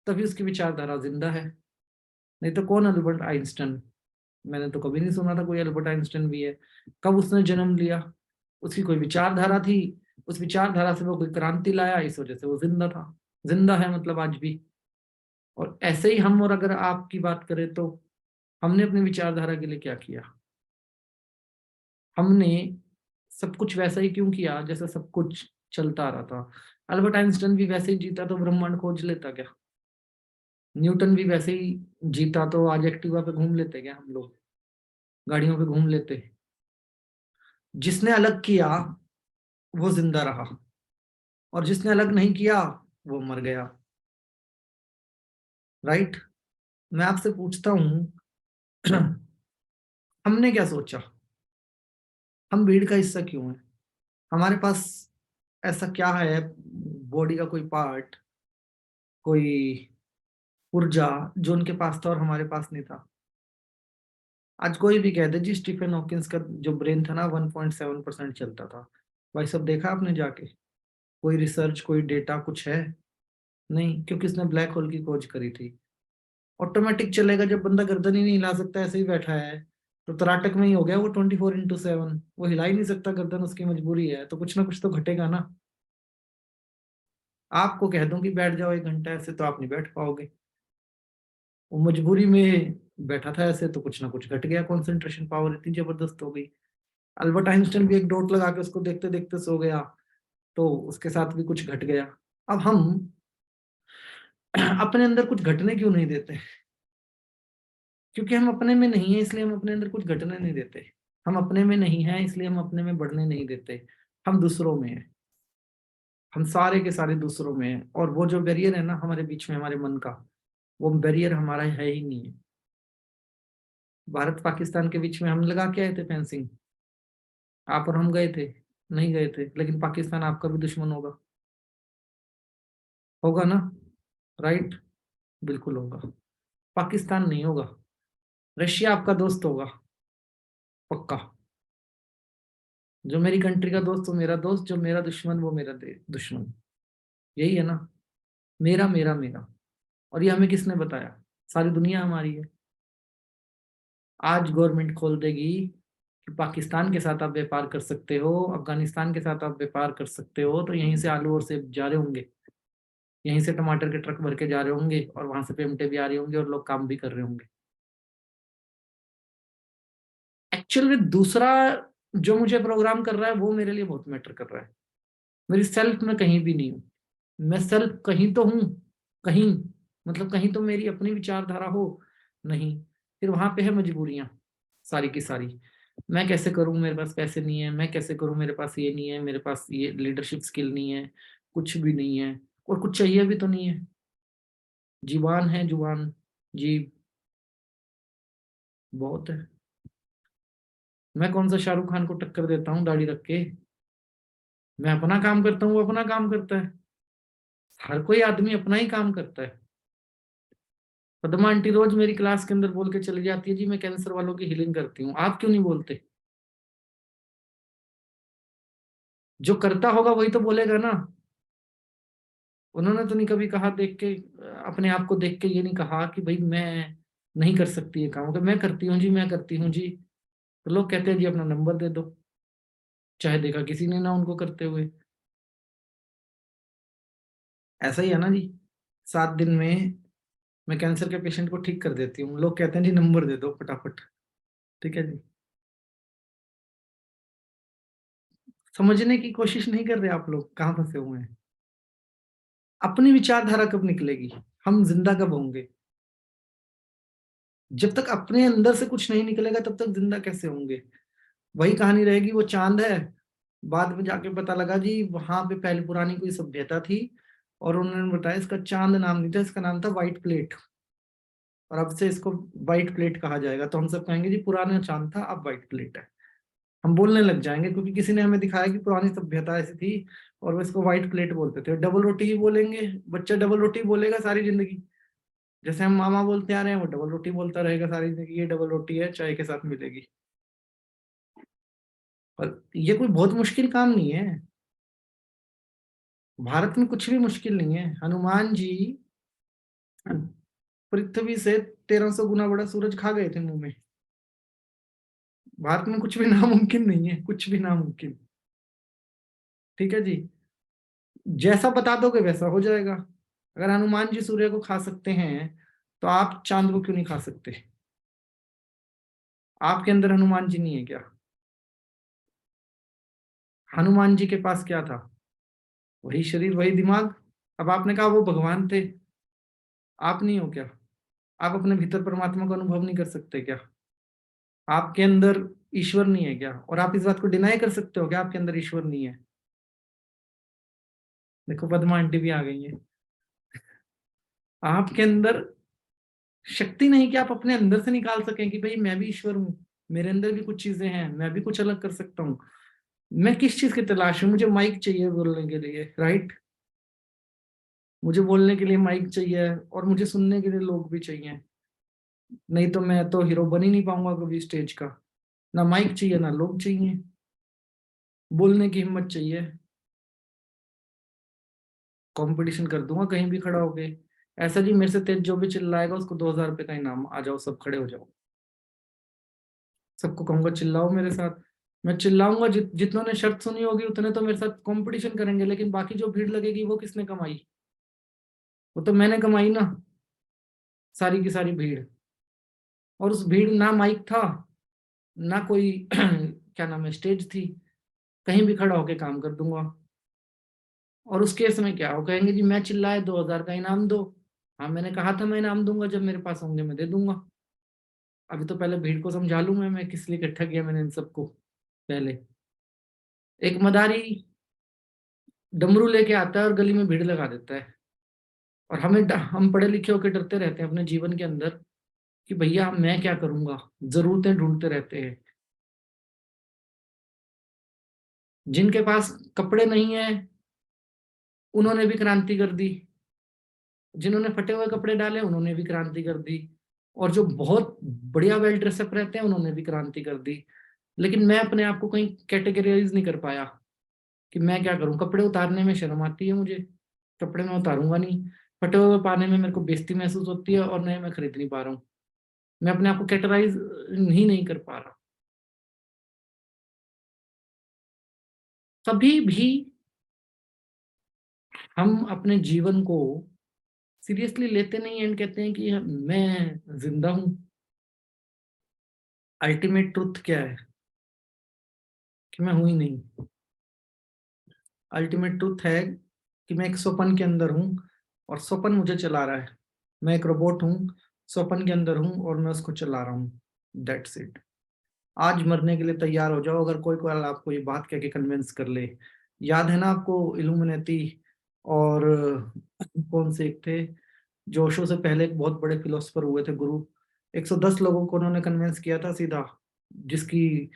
तभी उसकी विचारधारा जिंदा है। नहीं तो कौन अल्बर्ट आइंस्टाइन? मैंने तो कभी नहीं सुना था कोई अल्बर्ट आइंस्टाइन भी है। कब उसने जन्म लिया? उसकी कोई विचारधारा थी, उस विचारधारा से वो कोई क्रांति लाया, इस वजह से वो जिंदा था। जिंदा है मतलब आज भी। और ऐसे ही हम, और अगर आपकी बात करें तो हमने अपनी विचारधारा के लिए क्या किया? हमने सब कुछ वैसा ही क्यों किया जैसे सब कुछ चलता आ रहा था? अल्बर्ट आइंस्टाइन भी वैसे ही जीता तो ब्रह्मांड खोज लेता क्या? न्यूटन भी वैसे ही जीता तो आज एक्टिवा पे घूम लेते क्या? हम लोग गाड़ियों पे घूम लेते। जिसने अलग किया वो जिंदा रहा, और जिसने अलग नहीं किया वो मर गया। राइट? मैं आपसे पूछता हूं हमने क्या सोचा? हम भीड़ का हिस्सा क्यों है? हमारे पास ऐसा क्या है, बॉडी का कोई पार्ट, कोई ऊर्जा जो उनके पास था और हमारे पास नहीं था? आज कोई भी कह दे जी स्टीफन हॉकिंस का जो ब्रेन था ना 1.7% चलता था। भाई सब देखा आपने जाके? कोई रिसर्च, कोई डेटा कुछ है? नहीं, क्योंकि उसने ब्लैक होल की खोज करी थी। ऑटोमेटिक चलेगा जब बंदा गर्दन ही नहीं हिला सकता, ऐसे ही बैठा है, तो तराटक में ही हो गया वो 24/7। वो हिला ही नहीं सकता गर्दन, उसकी मजबूरी है, तो कुछ ना कुछ तो घटेगा ना। आपको कह दूं कि बैठ जाओ 1 घंटा ऐसे, तो आप नहीं बैठ पाओगे। वो मजबूरी में बैठा था ऐसे, तो कुछ ना कुछ घट गया, कंसंट्रेशन पावर इतनी जबरदस्त हो गई। अल्बर्ट आइंस्टाइन भी एक डॉट लगा के उसको देखते देखते सो गया, तो उसके साथ भी कुछ घट गया। अब हम अपने अंदर कुछ घटने क्यों नहीं देते? क्योंकि हम अपने में नहीं है, इसलिए हम अपने अंदर कुछ घटने नहीं देते। हम अपने में नहीं है इसलिए हम अपने में बढ़ने नहीं देते। हम दूसरों में हैं। हम सारे के सारे दूसरों में हैं, और वो जो बैरियर है ना हमारे बीच में, हमारे मन का, वो बैरियर हमारा है ही नहीं है। भारत पाकिस्तान के बीच में हम लगा के आए थे फेंसिंग? आप और हम गए थे? नहीं गए थे, लेकिन पाकिस्तान आपका भी दुश्मन होगा। होगा ना? राइट? बिल्कुल होगा। पाकिस्तान नहीं होगा, रशिया आपका दोस्त होगा, पक्का। जो मेरी कंट्री का दोस्त वो मेरा दोस्त, जो मेरा दुश्मन वो मेरा दुश्मन। यही है ना, मेरा मेरा मेरा। और ये हमें किसने बताया? सारी दुनिया हमारी है। आज गवर्नमेंट खोल देगी कि पाकिस्तान के साथ आप व्यापार कर सकते हो, अफगानिस्तान के साथ आप व्यापार कर सकते हो, तो यहीं से आलू और सेब जा रहे होंगे, यहीं से टमाटर के ट्रक भर के जा रहे होंगे, और वहां से पेमटे भी आ रहे होंगे, और लोग काम भी कर रहे होंगे। एक्चुअल में दूसरा जो मुझे प्रोग्राम कर रहा है वो मेरे लिए बहुत मैटर कर रहा है। मेरी सेल्फ में कहीं भी नहीं हूँ। मैं सेल्फ कहीं तो हूँ, कहीं, मतलब कहीं तो मेरी अपनी विचारधारा हो, नहीं। फिर वहां पे है मजबूरियां सारी की सारी। मैं कैसे करूं, मेरे पास पैसे नहीं है, मैं कैसे करूं, मेरे पास ये नहीं है, मेरे पास ये लीडरशिप स्किल नहीं है, कुछ भी नहीं है, और कुछ चाहिए भी तो नहीं है। जीवान है, जुबान, जीव बहुत है। मैं कौन सा शाहरुख खान को टक्कर देता हूँ दाढ़ी रख के? मैं अपना काम करता हूँ, वो अपना काम करता है। हर कोई आदमी अपना ही काम करता है। पद्मा आंटी रोज मेरी क्लास के अंदर बोल के चली जाती है, जी मैं कैंसर वालों की हीलिंग करती हूँ। आप क्यों नहीं बोलते? जो करता होगा वही तो बोलेगा ना। उन्होंने तो नहीं कभी कहा देख के, अपने आप को देख के ये नहीं कहा कि भाई मैं नहीं कर सकती ये काम, अगर मैं करती हूँ जी, मैं करती हूँ जी। तो लोग कहते हैं जी अपना नंबर दे दो, चाहे देखा किसी ने ना उनको करते हुए। ऐसा ही है ना जी। 7 दिन में मैं कैंसर के पेशेंट को ठीक कर देती हूँ, लोग कहते हैं जी नंबर दे दो फटाफट। ठीक है जी। समझने की कोशिश नहीं कर रहे आप लोग, कहाँ फंसे हुए हैं। अपनी विचारधारा कब निकलेगी, हम जिंदा कब होंगे? जब तक अपने अंदर से कुछ नहीं निकलेगा तब तक जिंदा कैसे होंगे? वही कहानी रहेगी, वो चांद है, बाद में जाके पता लगा जी वहां पे पहले पुरानी कोई सभ्यता थी और उन्होंने बताया इसका चांद नाम नहीं था, इसका नाम था व्हाइट प्लेट, और अब से इसको व्हाइट प्लेट कहा जाएगा। तो हम सब कहेंगे जी पुराना चांद था, अब व्हाइट प्लेट है। हम बोलने लग जाएंगे क्योंकि किसी ने हमें दिखाया कि पुरानी सभ्यता ऐसी थी और वो इसको व्हाइट प्लेट बोलते थे। डबल रोटी ही बोलेंगे, बच्चा डबल रोटी बोलेगा सारी जिंदगी। जैसे हम मामा बोलते आ रहे हैं, वो डबल रोटी बोलता रहेगा सारी जिंदगी, ये डबल रोटी है, चाय के साथ मिलेगी। और ये कोई बहुत मुश्किल काम नहीं है, भारत में कुछ भी मुश्किल नहीं है। हनुमान जी पृथ्वी से 1300 गुना बड़ा सूरज खा गए थे मुंह में। भारत में कुछ भी नामुमकिन नहीं है, कुछ भी नामुमकिन। ठीक है जी, जैसा बता दोगे वैसा हो जाएगा। अगर हनुमान जी सूर्य को खा सकते हैं तो आप चांद को क्यों नहीं खा सकते? आपके अंदर हनुमान जी नहीं है क्या? हनुमान जी के पास क्या था? वही शरीर, वही दिमाग। अब आपने कहा वो भगवान थे, आप नहीं हो क्या? आप अपने भीतर परमात्मा को अनुभव नहीं कर सकते क्या? आपके अंदर ईश्वर नहीं है क्या? और आप इस बात को डिनाई कर सकते हो क्या आपके अंदर ईश्वर नहीं है? देखो पद्मा आंटी भी आ गई है। आपके अंदर शक्ति नहीं कि आप अपने अंदर से निकाल सकें कि भाई मैं भी ईश्वर हूं, मेरे अंदर भी कुछ चीजें हैं, मैं भी कुछ अलग कर सकता हूँ। मैं किस चीज की तलाश हूँ? मुझे माइक चाहिए बोलने के लिए, राइट? मुझे बोलने के लिए माइक चाहिए और मुझे सुनने के लिए लोग भी चाहिए, नहीं तो मैं तो हीरो बन ही नहीं पाऊंगा कभी स्टेज का। ना माइक चाहिए ना लोग चाहिए, बोलने की हिम्मत चाहिए। कंपटीशन कर दूंगा कहीं भी खड़ा होके, ऐसा जी मेरे से तेज जो भी चिल्लाएगा उसको 2000 रुपये का इनाम, आ जाओ सब खड़े हो जाओ। सबको कहूंगा चिल्लाओ मेरे साथ। मैं चिल्लाऊंगा, जितनों ने शर्त सुनी होगी उतने तो मेरे साथ कंपटीशन करेंगे, लेकिन बाकी जो भीड़ लगेगी वो किसने कमाई? वो तो मैंने कमाई ना, सारी की सारी भीड़। और उस भीड़ ना माइक था ना कोई क्या नाम है स्टेज थी, कहीं भी खड़ा होके काम कर दूंगा। और उस केस में क्या हो, कहेंगे जी मैं चिल्लाए 2000 का इनाम दो। हाँ मैंने कहा था मैं इनाम दूंगा, जब मेरे पास होंगे मैं दे दूंगा। अभी तो पहले भीड़ को समझा लूं मैं किस लिए इकट्ठा किया मैंने इन सबको। पहले एक मदारी डमरू लेके आता है और गली में भीड़ लगा देता है, और हम पढ़े लिखे होकर डरते रहते हैं अपने जीवन के अंदर कि भैया मैं क्या करूंगा, जरूरतें ढूंढते रहते हैं। जिनके पास कपड़े नहीं है उन्होंने भी क्रांति कर दी, जिन्होंने फटे हुए कपड़े डाले उन्होंने भी क्रांति कर दी, और जो बहुत बढ़िया वेल ड्रेसअप रहते हैं उन्होंने भी क्रांति कर दी। लेकिन मैं अपने आप को कहीं कैटेगराइज नहीं कर पाया कि मैं क्या करूं। कपड़े उतारने में शर्म आती है मुझे, कपड़े मैं उतारूंगा नहीं। फटे हुए पाने में मेरे को बेइज्जती महसूस होती है, और नए मैं खरीद नहीं पा रहा हूँ। मैं अपने आप को कैटेगराइज ही नहीं कर पा रहा। कभी भी हम अपने जीवन को सीरियसली लेते नहीं एंड कहते हैं कि मैं जिंदा हूं। अल्टीमेट ट्रुथ क्या है? कि मैं हूं ही नहीं। अल्टीमेट ट्रुथ है कि मैं एक स्वप्न के अंदर हूं और स्वप्न मुझे चला रहा है। मैं एक रोबोट हूं, स्वप्न के अंदर हूं और मैं उसको चला रहा हूं। That's it. आज मरने के लिए तैयार हो जाओ अगर कोई कोई आपको ये बात कह के कन्विंस कर ले। याद है ना आपको इल्यूमिनेटी और कौन से एक थे जो ओशो से पहले एक बहुत बड़े फिलोसफर हुए थे गुरु, 110 लोगों को उन्होंने कन्विंस किया था सीधा, जिसकी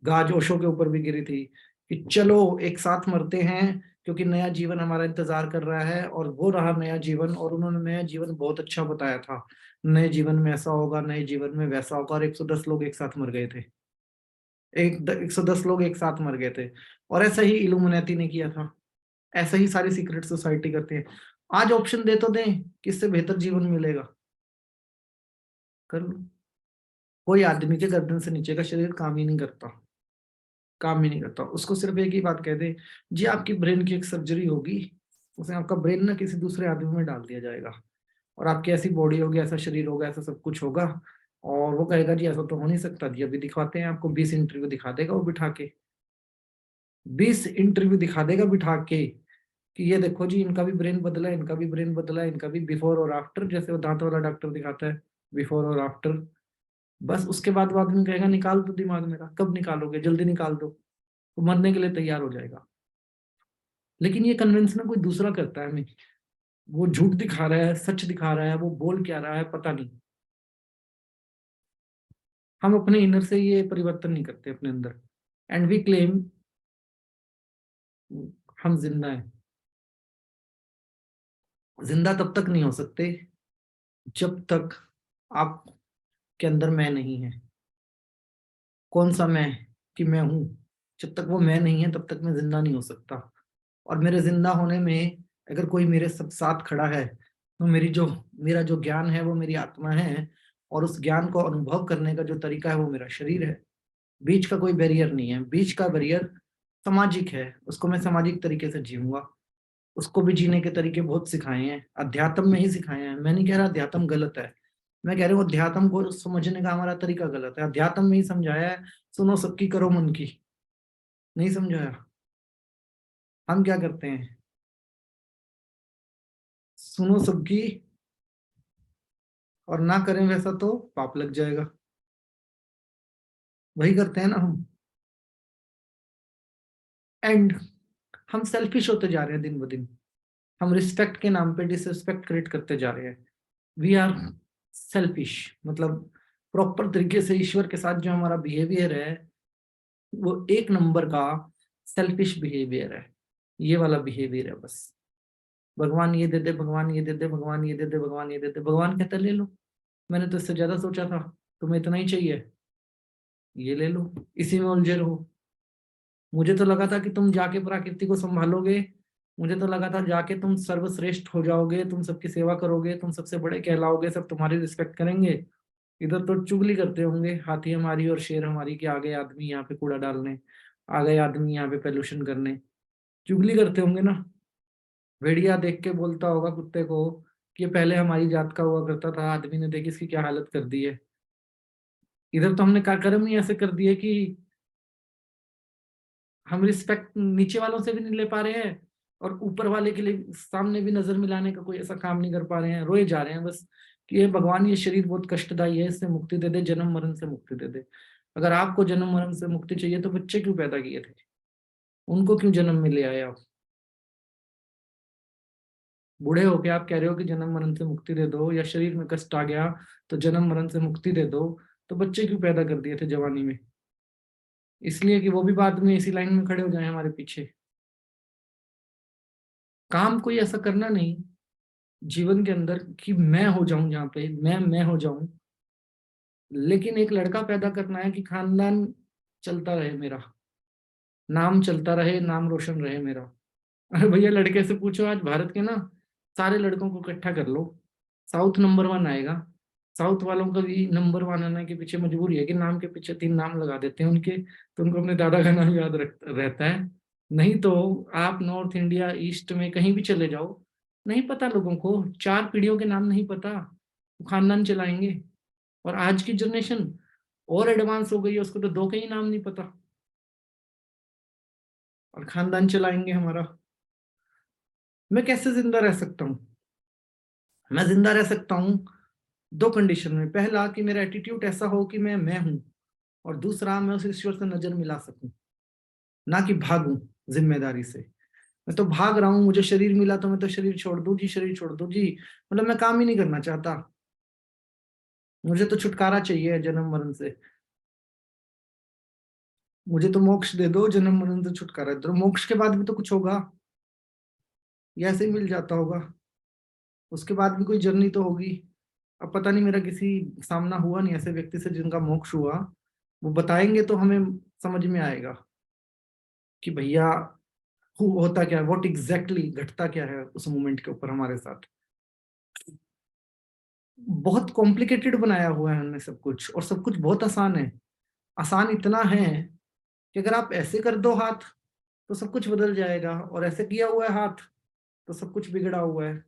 गाज ओशो के ऊपर भी गिरी थी कि चलो एक साथ मरते हैं क्योंकि नया जीवन हमारा इंतजार कर रहा है। और वो रहा नया जीवन, और उन्होंने नया जीवन बहुत अच्छा बताया था। नए जीवन में ऐसा होगा, नए जीवन में वैसा होगा, और 110 लोग एक साथ मर गए थे। 110 लोग एक साथ मर गए थे। और ऐसा ही इल्यूमिनेटी ने किया था, ऐसा ही सारी सीक्रेट सोसाइटी करते हैं। आज ऑप्शन दे तो दें किससे बेहतर जीवन मिलेगा, कर लो। कोई आदमी के गर्दन से नीचे का शरीर काम ही नहीं करता, काम ही नहीं करता। उसको सिर्फ एक ही बात कह दे जी आपकी ब्रेन की एक सर्जरी होगी, उसमें आपका ब्रेन ना किसी दूसरे आदमी में डाल दिया जाएगा और आपकी ऐसी बॉडी होगी, ऐसा शरीर होगा, ऐसा सब कुछ होगा। और वो कहेगा जी ऐसा तो हो नहीं सकता जी, अभी दिखाते हैं आपको। 20 इंटरव्यू दिखा देगा वो बिठा के, 20 इंटरव्यू दिखा देगा बिठा के कि ये देखो जी, इनका भी ब्रेन बदला है, इनका भी ब्रेन बदला है, इनका भी बिफोर और आफ्टर, जैसे वो दांत वाला डॉक्टर दिखाता है बिफोर और आफ्टर। बस उसके बाद वो आदमी कहेगा निकाल दो दिमाग मेरा। कब निकालोगे? जल्दी निकाल दो। वो मरने के लिए तैयार हो जाएगा। लेकिन ये कन्विंस ना कोई दूसरा करता है हमें। वो झूठ दिखा रहा है, सच दिखा रहा है, वो बोल क्या रहा है पता नहीं। हम अपने इनर से ये परिवर्तन नहीं करते अपने अंदर, एंड वी क्लेम हम जिंदा हैं। जिंदा तब तक नहीं हो सकते जब तक आप के अंदर मैं नहीं है। कौन सा मैं? कि मैं हूं। जब तक वो मैं नहीं है तब तक मैं जिंदा नहीं हो सकता। और मेरे जिंदा होने में अगर कोई मेरे सब साथ खड़ा है, तो मेरा जो ज्ञान है वो मेरी आत्मा है, और उस ज्ञान को अनुभव करने का जो तरीका है वो मेरा शरीर है। बीच का कोई बैरियर नहीं है। बीच का बैरियर सामाजिक है, उसको मैं सामाजिक तरीके से जीऊंगा। उसको भी जीने के तरीके बहुत सिखाए हैं, अध्यात्म में ही सिखाए हैं। मैं नहीं कह रहा अध्यात्म गलत है, मैं कह रहा हूँ अध्यात्म को समझने का हमारा तरीका गलत है। अध्यात्म में ही समझाया है सुनो सबकी करो मन की, नहीं समझाया। हम क्या करते हैं? सुनो सबकी और ना करें वैसा तो पाप लग जाएगा। वही करते हैं ना हम। एंड हम सेल्फिश होते जा रहे हैं दिन ब दिन। हम रिस्पेक्ट के नाम पे डिसरिस्पेक्ट क्रिएट करते जा रहे हैं। We are selfish. मतलब प्रॉपर तरीके से ईश्वर के साथ जो हमारा बिहेवियर है वो एक नंबर का सेल्फिश बिहेवियर है। ये वाला बिहेवियर है बस। भगवान ये दे दे, भगवान ये दे दे, भगवान ये दे दे, भगवान ये दे दे। भगवान कहता ले लो, मैंने तो इससे ज्यादा सोचा था, तुम्हें इतना ही चाहिए, ये ले लो। इसी में उलझे रहो। मुझे तो लगा था कि तुम जाके प्रकृति को संभालोगे, मुझे तो लगा था जाके तुम सर्वश्रेष्ठ हो जाओगे, तुम सबकी सेवा करोगे, तुम सबसे बड़े कहलाओगे, सब तुम्हारी रिस्पेक्ट करेंगे। इधर तो चुगली करते होंगे, हाथी हमारी और शेर हमारी, कि आ गए आदमी यहाँ पे कूड़ा डालने, आ गए आदमी यहाँ पे पोल्यूशन करने। चुगली करते होंगे ना। भेड़िया देख के बोलता होगा कुत्ते को कि ये पहले हमारी जात का हुआ करता था, आदमी ने देख इसकी क्या हालत कर दी है। इधर तो हमने कर्म ही ऐसे कर दिए कि हम रिस्पेक्ट नीचे वालों से भी नहीं ले पा रहे हैं, और ऊपर वाले के लिए सामने भी नजर मिलाने का कोई ऐसा काम नहीं कर पा रहे हैं। रोए जा रहे हैं बस कि ये भगवान ये शरीर बहुत कष्टदायी है, इससे मुक्ति दे दे, जन्म मरण से मुक्ति दे दे। अगर आपको जन्म मरण से मुक्ति चाहिए तो बच्चे क्यों पैदा किए थे? उनको क्यों जन्म में ले आए आप? बूढ़े होके आप कह रहे हो कि जन्म मरण से मुक्ति दे दो, या शरीर में कष्ट आ गया तो जन्म मरण से मुक्ति दे दो। तो बच्चे क्यों पैदा कर दिए थे जवानी में? इसलिए कि वो भी बाद में इसी लाइन में खड़े हो जाए हमारे पीछे। काम कोई ऐसा करना नहीं जीवन के अंदर कि मैं हो जाऊं, जहां पे मैं हो जाऊं। लेकिन एक लड़का पैदा करना है कि खानदान चलता रहे मेरा, नाम चलता रहे, नाम रोशन रहे मेरा। अरे भैया लड़के से पूछो आज भारत के ना सारे लड़कों को इकट्ठा कर लो, साउथ नंबर 1 आएगा। साउथ वालों का भी नंबर 1 आने के पीछे मजबूरी है कि नाम के पीछे 3 नाम लगा देते हैं उनके, तो उनको अपने दादा का नाम याद रहता है। नहीं तो आप नॉर्थ इंडिया ईस्ट में कहीं भी चले जाओ, नहीं पता लोगों को, 4 पीढ़ियों के नाम नहीं पता, वो खानदान चलाएंगे। और आज की जनरेशन और एडवांस हो गई है, उसको तो 2 के ही नाम नहीं पता, और खानदान चलाएंगे हमारा। मैं कैसे जिंदा रह सकता हूँ? मैं जिंदा रह सकता हूँ 2 कंडीशन में। पहला कि मेरा एटीट्यूड ऐसा हो कि मैं हूं, और दूसरा मैं उस ईश्वर से नजर मिला सकूं, ना कि भागूं जिम्मेदारी से। मैं तो भाग रहा हूँ, मुझे शरीर मिला तो मैं तो शरीर छोड़ दूं जी, शरीर छोड़ दूं जी, मतलब मैं काम ही नहीं करना चाहता। मुझे तो छुटकारा चाहिए जन्म मरण से। मुझे तो मोक्ष दे दो, जन्म मरण से छुटकारा दे दो। मोक्ष के बाद भी तो कुछ होगा, या ऐसे ही मिल जाता होगा? उसके बाद भी कोई जर्नी तो होगी। अब पता नहीं, मेरा किसी सामना हुआ नहीं ऐसे व्यक्ति से जिनका मोक्ष हुआ। वो बताएंगे तो हमें समझ में आएगा कि भैया होता क्या है, व्हाट एग्जैक्टली घटता क्या है उस मोमेंट के ऊपर हमारे साथ। बहुत कॉम्प्लिकेटेड बनाया हुआ है हमने सब कुछ, और सब कुछ बहुत आसान है। आसान इतना है कि अगर आप ऐसे कर दो हाथ तो सब कुछ बदल जाएगा, और ऐसे किया हुआ है हाथ तो सब कुछ बिगड़ा हुआ है।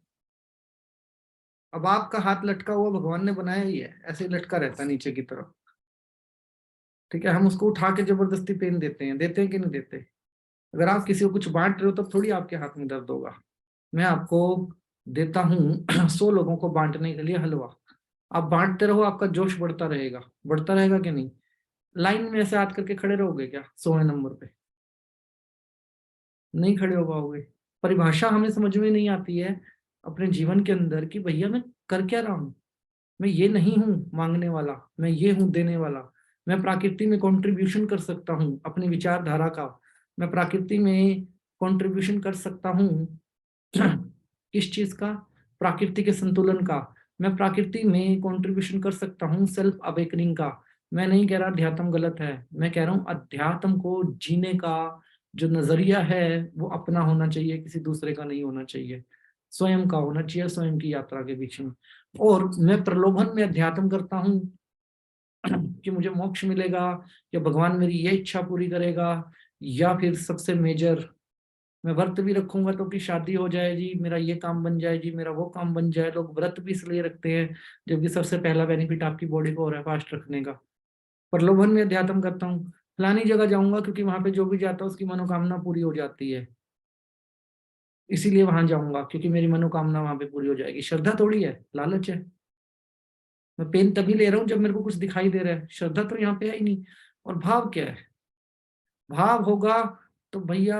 अब आपका हाथ लटका हुआ भगवान ने बनाया ही है, ऐसे ही लटका रहता है नीचे की तरफ। ठीक है, हम उसको उठा के जबरदस्ती पेन देते हैं कि नहीं देते? अगर आप किसी को कुछ बांट रहे हो तब थोड़ी आपके हाथ में दर्द होगा। मैं आपको देता हूँ 100 लोगों को बांटने के लिए हलवा, आप बांटते रहो, आपका जोश बढ़ता रहेगा कि नहीं? लाइन में ऐसे हाथ करके खड़े रहोगे क्या 100वें नंबर पे? नहीं खड़े हो पाओगे। परिभाषा हमें समझ में नहीं आती है अपने जीवन के अंदर कि भैया मैं कर क्या रहा हूँ। मैं ये नहीं हूँ मांगने वाला, मैं ये हूँ देने वाला। मैं प्रकृति में कंट्रीब्यूशन कर सकता हूँ अपनी विचारधारा का। मैं प्रकृति में कंट्रीब्यूशन कर सकता हूँ किस चीज का? प्रकृति के संतुलन का। मैं प्रकृति में कंट्रीब्यूशन कर सकता हूँ सेल्फ अवेकनिंग का। मैं नहीं कह रहा अध्यात्म गलत है, मैं कह रहा हूँ अध्यात्म को जीने का जो नजरिया है वो अपना होना चाहिए, किसी दूसरे का नहीं होना चाहिए, स्वयं का होना चाहिए, स्वयं की यात्रा के बीच में। और मैं प्रलोभन में अध्यात्म करता हूँ कि मुझे मोक्ष मिलेगा, या भगवान मेरी ये इच्छा पूरी करेगा, या फिर सबसे मेजर मैं व्रत भी रखूंगा तो कि शादी हो जाए जी, मेरा ये काम बन जाए जी, मेरा वो काम बन जाए। लोग व्रत भी इसलिए रखते हैं जबकि सबसे पहला बेनिफिट आपकी बॉडी को हो रहा है फास्ट रखने का। प्रलोभन में अध्यात्म करता हूँ, फलानी जगह जाऊंगा क्योंकि वहां पे जो भी जाता है उसकी मनोकामना पूरी हो जाती है, इसीलिए वहां जाऊंगा क्योंकि मेरी मनोकामना वहां पे पूरी हो जाएगी। श्रद्धा थोड़ी है, लालच है। मैं पेन तभी ले रहा हूँ जब मेरे को कुछ दिखाई दे रहा है, श्रद्धा तो यहाँ पे है ही नहीं। और भाव क्या है? भाव होगा तो भैया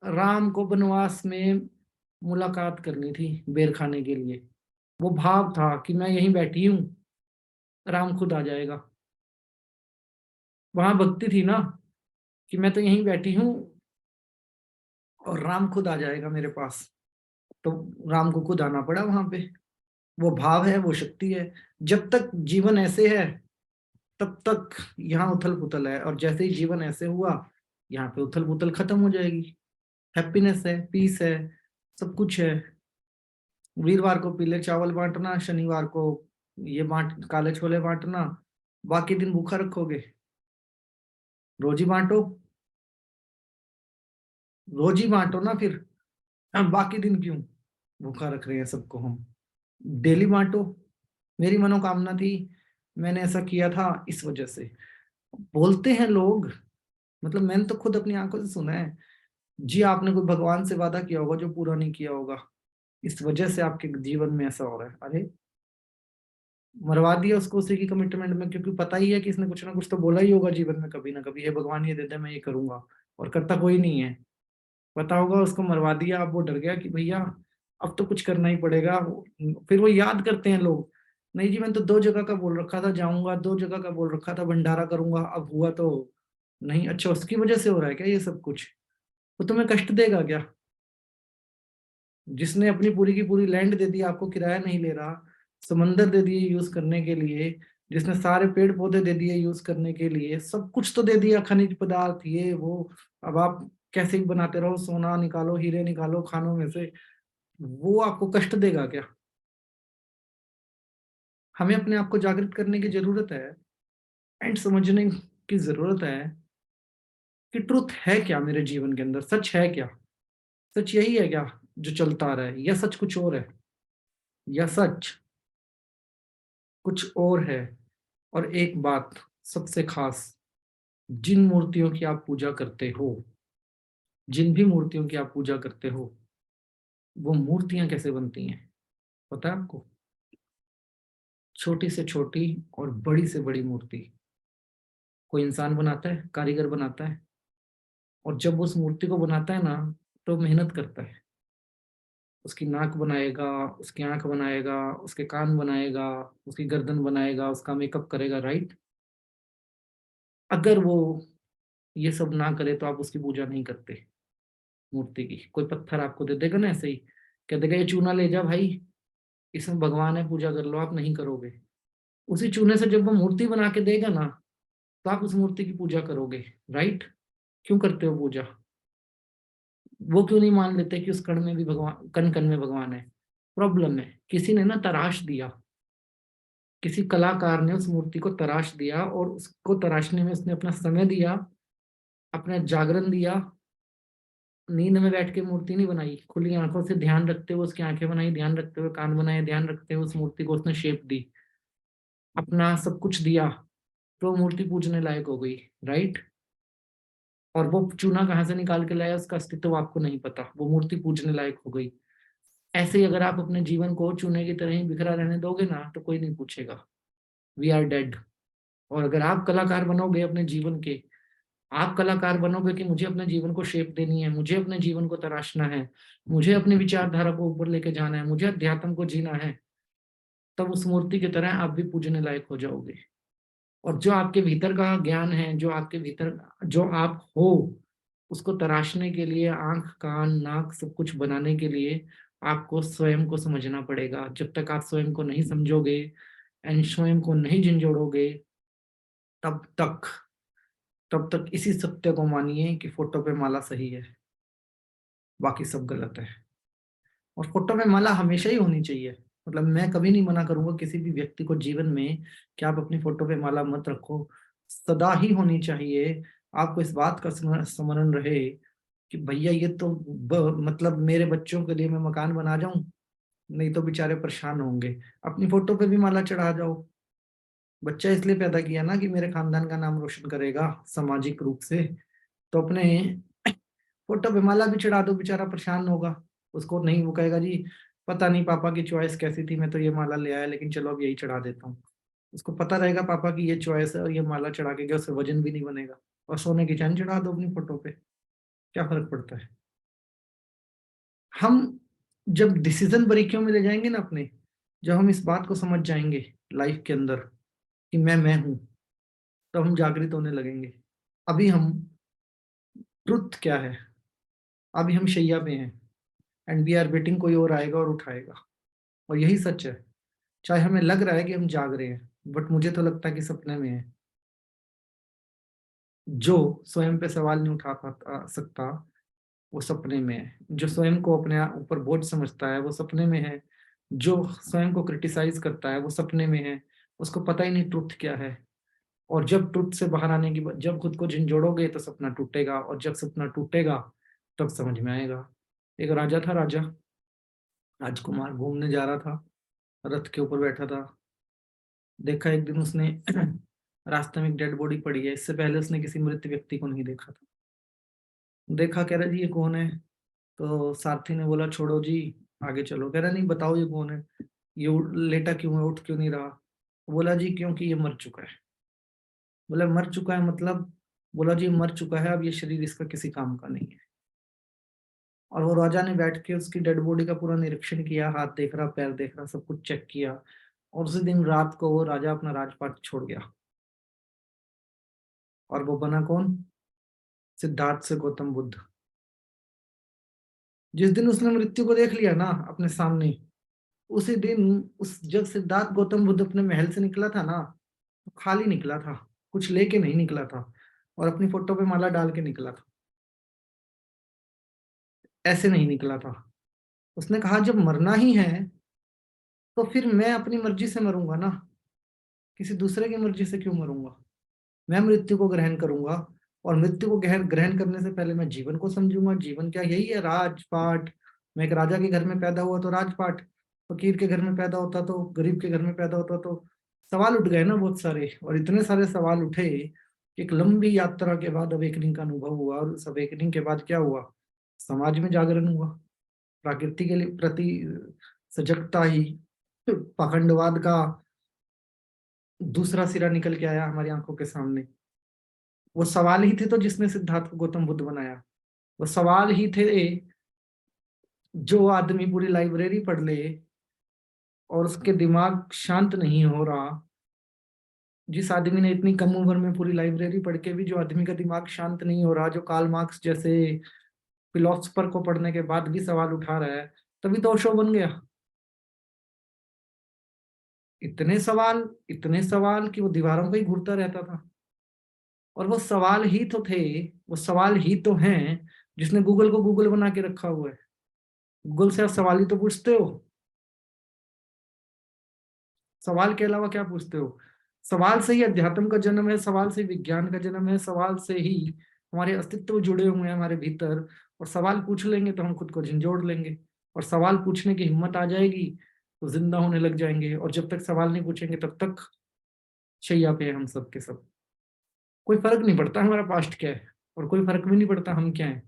राम को वनवास में मुलाकात करनी थी बेर खाने के लिए, वो भाव था कि मैं यहीं बैठी हूँ, राम खुद आ जाएगा। वहां भक्ति थी ना कि मैं तो यहीं बैठी हूँ और राम खुद आ जाएगा मेरे पास, तो राम को खुद आना पड़ा वहां पे। वो भाव है, वो शक्ति है। जब तक जीवन ऐसे है तब तक यहाँ उथल पुथल है, और जैसे ही जीवन ऐसे हुआ यहाँ पे उथल पुथल खत्म हो जाएगी। हैप्पीनेस है, पीस है, सब कुछ है। वीरवार को पीले चावल बांटना, शनिवार को ये बांट काले छोले बांटना, बाकी दिन भूखा रखोगे? रोज ही बांटो, रोज ही बांटो ना फिर। बाकी दिन क्यों भूखा रख रहे हैं सबको हम? डेली बांटो। मेरी मनोकामना थी, मैंने ऐसा किया था इस वजह से। बोलते हैं लोग, मतलब मैंने तो खुद अपनी आंखों से सुना है जी, आपने कोई भगवान से वादा किया होगा जो पूरा नहीं किया होगा, इस वजह से आपके जीवन में ऐसा हो रहा है। अरे मरवा दिया उसको उसी की कमिटमेंट में, क्योंकि पता ही है कि इसने कुछ ना कुछ तो बोला ही होगा जीवन में कभी ना कभी, हे भगवान ये दे दे मैं ये करूंगा, और करता कोई नहीं है। पता होगा उसको, मरवा दिया। अब वो डर गया कि भैया अब तो कुछ करना ही पड़ेगा। फिर वो याद करते हैं लोग, नहीं जी मैंने तो 2 जगह का बोल रखा था जाऊंगा, 2 जगह का बोल रखा था भंडारा करूंगा, अब हुआ तो नहीं। अच्छा उसकी वजह से हो रहा है क्या ये सब कुछ? वो तुम्हें कष्ट देगा क्या? जिसने अपनी पूरी की पूरी लैंड दे दी, आपको किराया नहीं ले रहा, समंदर दे दिए यूज करने के लिए, जिसने सारे पेड़ पौधे दे दिए यूज करने के लिए, सब कुछ तो दे दिया, खनिज पदार्थ ये वो। अब आप कैसे ही बनाते रहो, सोना निकालो, हीरे निकालो खानों में से, वो आपको कष्ट देगा क्या? हमें अपने आप को जागृत करने की जरूरत है, एंड समझने की जरूरत है कि ट्रुथ है क्या मेरे जीवन के अंदर, सच है क्या? सच यही है क्या जो चलता आ रहा है, या सच कुछ और है? या सच कुछ और है? और एक बात सबसे खास, जिन मूर्तियों की आप पूजा करते हो, जिन भी मूर्तियों की आप पूजा करते हो, वो मूर्तियां कैसे बनती हैं पता है आपको? छोटी से छोटी और बड़ी से बड़ी मूर्ति कोई इंसान बनाता है, कारीगर बनाता है, और जब उस मूर्ति को बनाता है ना तो मेहनत करता है। उसकी नाक बनाएगा, उसकी आंख बनाएगा, उसके कान बनाएगा, उसकी गर्दन बनाएगा, उसका मेकअप करेगा, राइट? अगर वो ये सब ना करे तो आप उसकी पूजा नहीं करते। मूर्ति की कोई पत्थर आपको दे देगा ना ऐसे ही, कह देगा ये चूना ले जा भाई, इसमें भगवान है पूजा कर लो, आप नहीं करोगे। उसी चूने से जब वो मूर्ति बना के देगा ना तो आप उस मूर्ति की पूजा करोगे, राइट? क्यों करते हो पूजा? वो क्यों नहीं मान लेते कि उस कण में भी भगवान, कण कण में भगवान है? प्रॉब्लम है किसी ने ना तराश दिया, किसी कलाकार ने उस मूर्ति को तराश दिया, और उसको तराशने में उसने अपना समय दिया, अपना जागरण दिया। नींद में बैठ के मूर्ति नहीं बनाई, खुली आंखों से ध्यान रखते हुए उसकी आंखें बनाई, ध्यान रखते हुए कान बनाए, ध्यान रखते हुए उस मूर्ति को उसने शेप दी, अपना सब कुछ दिया, तो मूर्ति पूजने लायक हो गई, राइट? और वो चूना कहाँ से निकाल के लाया उसका अस्तित्व आपको नहीं पता, वो मूर्ति पूजने लायक हो गई। ऐसे ही अगर आप अपने जीवन को चूने की तरह ही बिखरा रहने दोगे ना तो कोई नहीं पूछेगा, वी आर डेड। और अगर आप कलाकार बनोगे अपने जीवन के, आप कलाकार बनोगे कि मुझे अपने जीवन को शेप देनी है, मुझे अपने जीवन को तराशना है, मुझे अपनी विचारधारा को ऊपर लेके जाना है, मुझे अध्यात्म को जीना है, तब उस मूर्ति की तरह आप भी पूजने लायक हो जाओगे। और जो आपके भीतर का ज्ञान है, जो आपके भीतर जो आप हो, उसको तराशने के लिए, आंख कान नाक सब कुछ बनाने के लिए आपको स्वयं को समझना पड़ेगा। जब तक आप स्वयं को नहीं समझोगे एंड स्वयं को नहीं झंझोड़ोगे, तब तक इसी सत्य को मानिए कि फोटो पे माला सही है, बाकी सब गलत है। और फोटो पे माला हमेशा ही होनी चाहिए। मतलब मैं कभी नहीं मना करूंगा किसी भी व्यक्ति को जीवन में कि आप अपनी फोटो पे माला मत रखो, सदा ही होनी चाहिए। आपको इस बात का स्मरण रहे कि भैया ये तो मतलब मेरे बच्चों के लिए मैं मकान बना जाऊं, नहीं तो बेचारे परेशान होंगे। अपनी फोटो पे भी माला चढ़ा जाओ। बच्चा इसलिए पैदा किया ना कि मेरे खानदान का नाम रोशन करेगा सामाजिक रूप से, तो अपने फोटो पे माला भी चढ़ा दो, बेचारा परेशान होगा। उसको नहीं, वो कहेगा जी पता नहीं पापा की चॉइस कैसी थी, मैं तो ये माला ले आया, लेकिन चलो अब यही चढ़ा देता हूँ। उसको पता रहेगा पापा की ये चॉइस है और ये माला चढ़ा के गया, उससे वजन भी नहीं बनेगा। और सोने की चैन चढ़ा दो अपनी फोटो पे, क्या फर्क पड़ता है। हम जब डिसीजन बारीकियों में ले जाएंगे ना अपने, जब हम इस बात को समझ जाएंगे लाइफ के अंदर कि मैं हूं, तब हम जागृत होने लगेंगे। अभी हम, ट्रुथ क्या है, अभी हम शैया पे हैं एंड वी आर वेटिंग, कोई और आएगा और उठाएगा। और यही सच है। चाहे हमें लग रहा है कि हम जाग रहे हैं, बट मुझे तो लगता है कि सपने में है। जो स्वयं पे सवाल नहीं उठा पाता सकता वो सपने में है। जो स्वयं को अपने ऊपर बोझ समझता है वो सपने में है। जो स्वयं को क्रिटिसाइज करता है वो सपने में है। उसको पता ही नहीं ट्रुथ क्या है। और जब ट्रुथ से बाहर आने की जब खुद को झंझोड़ोगे तो सपना टूटेगा, और जब सपना टूटेगा तब समझ में आएगा। एक राजा था, राजा राजकुमार घूमने जा रहा था, रथ के ऊपर बैठा था। देखा एक दिन उसने रास्ते में एक डेड बॉडी पड़ी है। इससे पहले उसने किसी मृत व्यक्ति को नहीं देखा था। देखा, कह रहा जी ये कौन है। तो सारथी ने बोला छोड़ो जी, आगे चलो। कह रहा नहीं बताओ ये कौन है, ये लेटा क्यों है, उठ क्यों नहीं रहा। बोला जी क्योंकि ये मर चुका है। बोला मर चुका है मतलब। बोला जी मर चुका है, अब ये शरीर इसका किसी काम का नहीं है। और वो राजा ने बैठ के उसकी डेड बॉडी का पूरा निरीक्षण किया, हाथ देख रहा, पैर देख रहा, सब कुछ चेक किया। और उसी दिन रात को वो राजा अपना राजपाट छोड़ गया। और वो बना कौन? सिद्धार्थ से गौतम बुद्ध। जिस दिन उसने मृत्यु को देख लिया ना अपने सामने, उसी दिन उस जब सिद्धार्थ गौतम बुद्ध अपने महल से निकला था ना, तो खाली निकला था, कुछ लेके नहीं निकला था, और अपनी फोटो पे माला डाल के निकला था। ऐसे नहीं निकला था। उसने कहा जब मरना ही है तो फिर मैं अपनी मर्जी से मरूंगा ना, किसी दूसरे की मर्जी से क्यों मरूंगा। मैं मृत्यु को ग्रहण करूंगा, और मृत्यु को ग्रहण ग्रहण करने से पहले मैं जीवन को समझूंगा। जीवन क्या, यही है राजपाट। मैं एक राजा के घर में पैदा हुआ तो राजपाट, फकीर के घर में पैदा होता तो, गरीब के घर में पैदा होता तो सवाल उठ गए ना बहुत सारे। और इतने सारे सवाल उठे कि एक लंबी यात्रा के बाद अवेकनिंग का अनुभव हुआ। और उस अवेकनिंग के बाद क्या हुआ, समाज में जागरण हुआ, प्रकृति के लिए प्रति सजगता ही पाखंडवाद का दूसरा सिरा निकल के आया हमारी आंखों के सामने। वो सवाल ही थे तो जिसने सिद्धार्थ को गौतम बुद्ध बनाया। वो सवाल ही थे जो आदमी पूरी लाइब्रेरी पढ़ ले और उसके दिमाग शांत नहीं हो रहा, जिस आदमी ने इतनी कम उम्र में पूरी लाइब्रेरी पढ़ के भी जो आदमी का दिमाग शांत नहीं हो रहा, जो कार्ल मार्क्स जैसे फिलोसफर को पढ़ने के बाद भी सवाल उठा रहा है, तभी तो ओशो बन गया। इतने सवाल कि वो दीवारों पे ही घूरता रहता था। और वो सवाल ही तो थे, वो सवाल ही तो हैं जिसने गूगल को गूगल बना के रखा हुआ है। गूगल से आप सवाल ही तो पूछते हो, सवाल के अलावा क्या पूछते हो। सवाल से ही अध्यात्म का जन्म है, सवाल से विज्ञान का जन्म है, सवाल से ही हमारे अस्तित्व जुड़े हुए हैं हमारे भीतर। और सवाल पूछ लेंगे तो हम खुद को झंझोड़ लेंगे, और सवाल पूछने की हिम्मत आ जाएगी तो जिंदा होने लग जाएंगे। और जब तक सवाल नहीं पूछेंगे तब तक शैया पे हम सब के सब। कोई फर्क नहीं पड़ता हमारा पास्ट क्या है, और कोई फर्क भी नहीं पड़ता हम क्या हैं,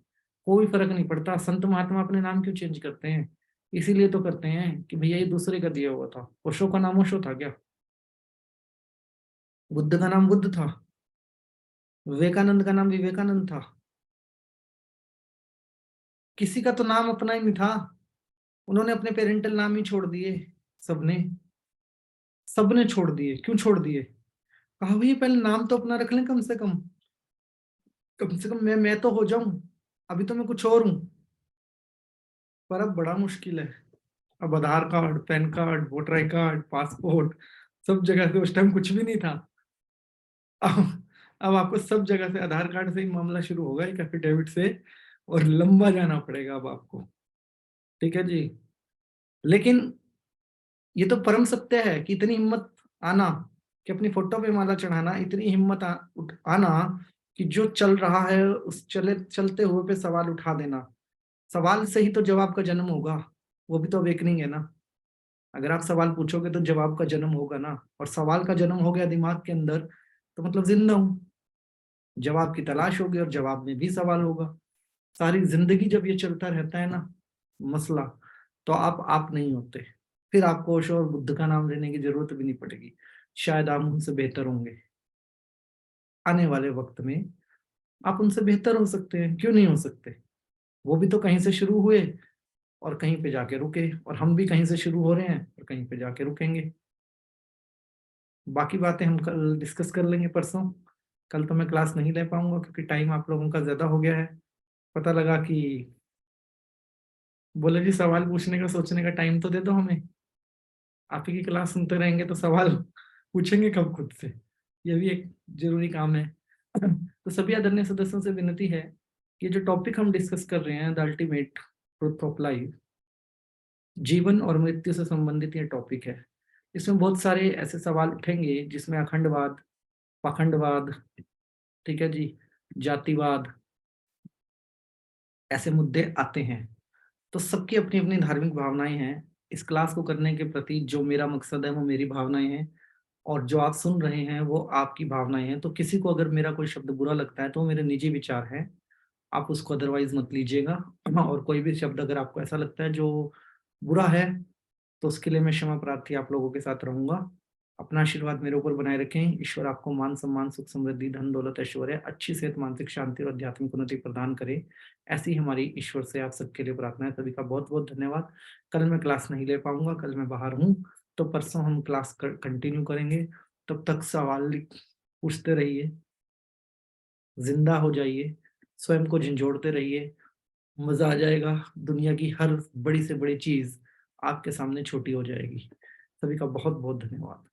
कोई फर्क नहीं पड़ता। संत महात्मा अपने नाम क्यों चेंज करते हैं? इसीलिए तो करते हैं कि भैया ये दूसरे का दिया हुआ था। ओशो का नाम ओशो था क्या? बुद्ध का नाम बुद्ध था? विवेकानंद का नाम विवेकानंद था? किसी का तो नाम अपना ही नहीं था। उन्होंने अपने पेरेंटल नाम ही छोड़ दिए। सबने सबने छोड़ दिए। क्यों छोड़ दिए? कहा भैया पहले नाम तो अपना रख लें, कम से कम मैं तो हो जाऊं। अभी तो मैं कुछ और हूं। पर अब बड़ा मुश्किल है। अब Aadhaar card, PAN card, voter I card, passport, सब जगह से उस टाइम कुछ भी नहीं था। अब आपको सब जगह से आधार कार्ड से ही मामला शुरू होगा, एक एफिडेविट से, और लंबा जाना पड़ेगा अब आपको। ठीक है जी। लेकिन ये तो परम सत्य है कि इतनी हिम्मत आना कि अपनी फोटो पे माला चढ़ाना, इतनी हिम्मत आना कि जो चल रहा है उस चलते हुए पे सवाल उठा देना। सवाल से ही तो जवाब का जन्म होगा। वो भी तो अवेकनिंग है ना। अगर आप सवाल पूछोगे तो जवाब का जन्म होगा ना। और सवाल का जन्म हो गया दिमाग के अंदर तो मतलब जिंदा हूं। जवाब की तलाश होगी और जवाब में भी सवाल होगा। सारी जिंदगी जब ये चलता रहता है ना मसला, तो आप नहीं होते। फिर आपको ओशो और बुद्ध का नाम लेने की जरूरत भी नहीं पड़ेगी। शायद आप उनसे बेहतर होंगे। आने वाले वक्त में आप उनसे बेहतर हो सकते हैं। क्यों नहीं हो सकते? वो भी तो कहीं से शुरू हुए और कहीं पे जाके रुके, और हम भी कहीं से शुरू हो रहे हैं और कहीं पे जाके रुकेंगे। बाकी बातें हम कल डिस्कस कर लेंगे, परसों। कल तो मैं क्लास नहीं ले पाऊंगा क्योंकि टाइम आप लोगों का ज्यादा हो गया है। पता लगा कि बोले जी सवाल पूछने का, सोचने का टाइम तो दे दो हमें। आप ही की क्लास सुनते रहेंगे तो सवाल पूछेंगे कब खुद से? ये भी एक जरूरी काम है। तो सभी आदरणीय सदस्यों से विनती है कि ये जो टॉपिक हम डिस्कस कर रहे हैं, the ultimate truth of life, जीवन और मृत्यु से संबंधित ये टॉपिक है। इसमें बहुत सारे ऐसे सवाल उठेंगे जिसमें अखंडवाद, पाखंडवाद, ठीक है जी, जातिवाद, ऐसे मुद्दे आते हैं। तो सबकी अपनी अपनी धार्मिक भावनाएं हैं। इस क्लास को करने के प्रति जो मेरा मकसद है वो मेरी भावनाएं हैं, और जो आप सुन रहे हैं वो आपकी भावनाएं हैं। तो किसी को अगर मेरा कोई शब्द बुरा लगता है तो वो मेरे निजी विचार हैं, आप उसको अदरवाइज मत लीजिएगा। और कोई भी शब्द अगर आपको ऐसा लगता है जो बुरा है तो उसके लिए मैं क्षमा प्रार्थी आप लोगों के साथ रहूंगा। अपना आशीर्वाद मेरे ऊपर बनाए रखें। ईश्वर आपको मान सम्मान, सुख समृद्धि, धन दौलत, ऐश्वर्य, अच्छी सेहत, मानसिक शांति और आध्यात्मिक उन्नति प्रदान करे। ऐसी हमारी ईश्वर से आप सबके लिए प्रार्थना है। सभी का बहुत बहुत धन्यवाद। कल मैं क्लास नहीं ले पाऊंगा, कल मैं बाहर हूँ। तो परसों हम क्लास कंटिन्यू करेंगे। तब तक सवाल पूछते रहिए, जिंदा हो जाइए, स्वयं को झंझोड़ते रहिए। मजा आ जाएगा। दुनिया की हर बड़ी से बड़ी चीज आपके सामने छोटी हो जाएगी। सभी का बहुत बहुत धन्यवाद।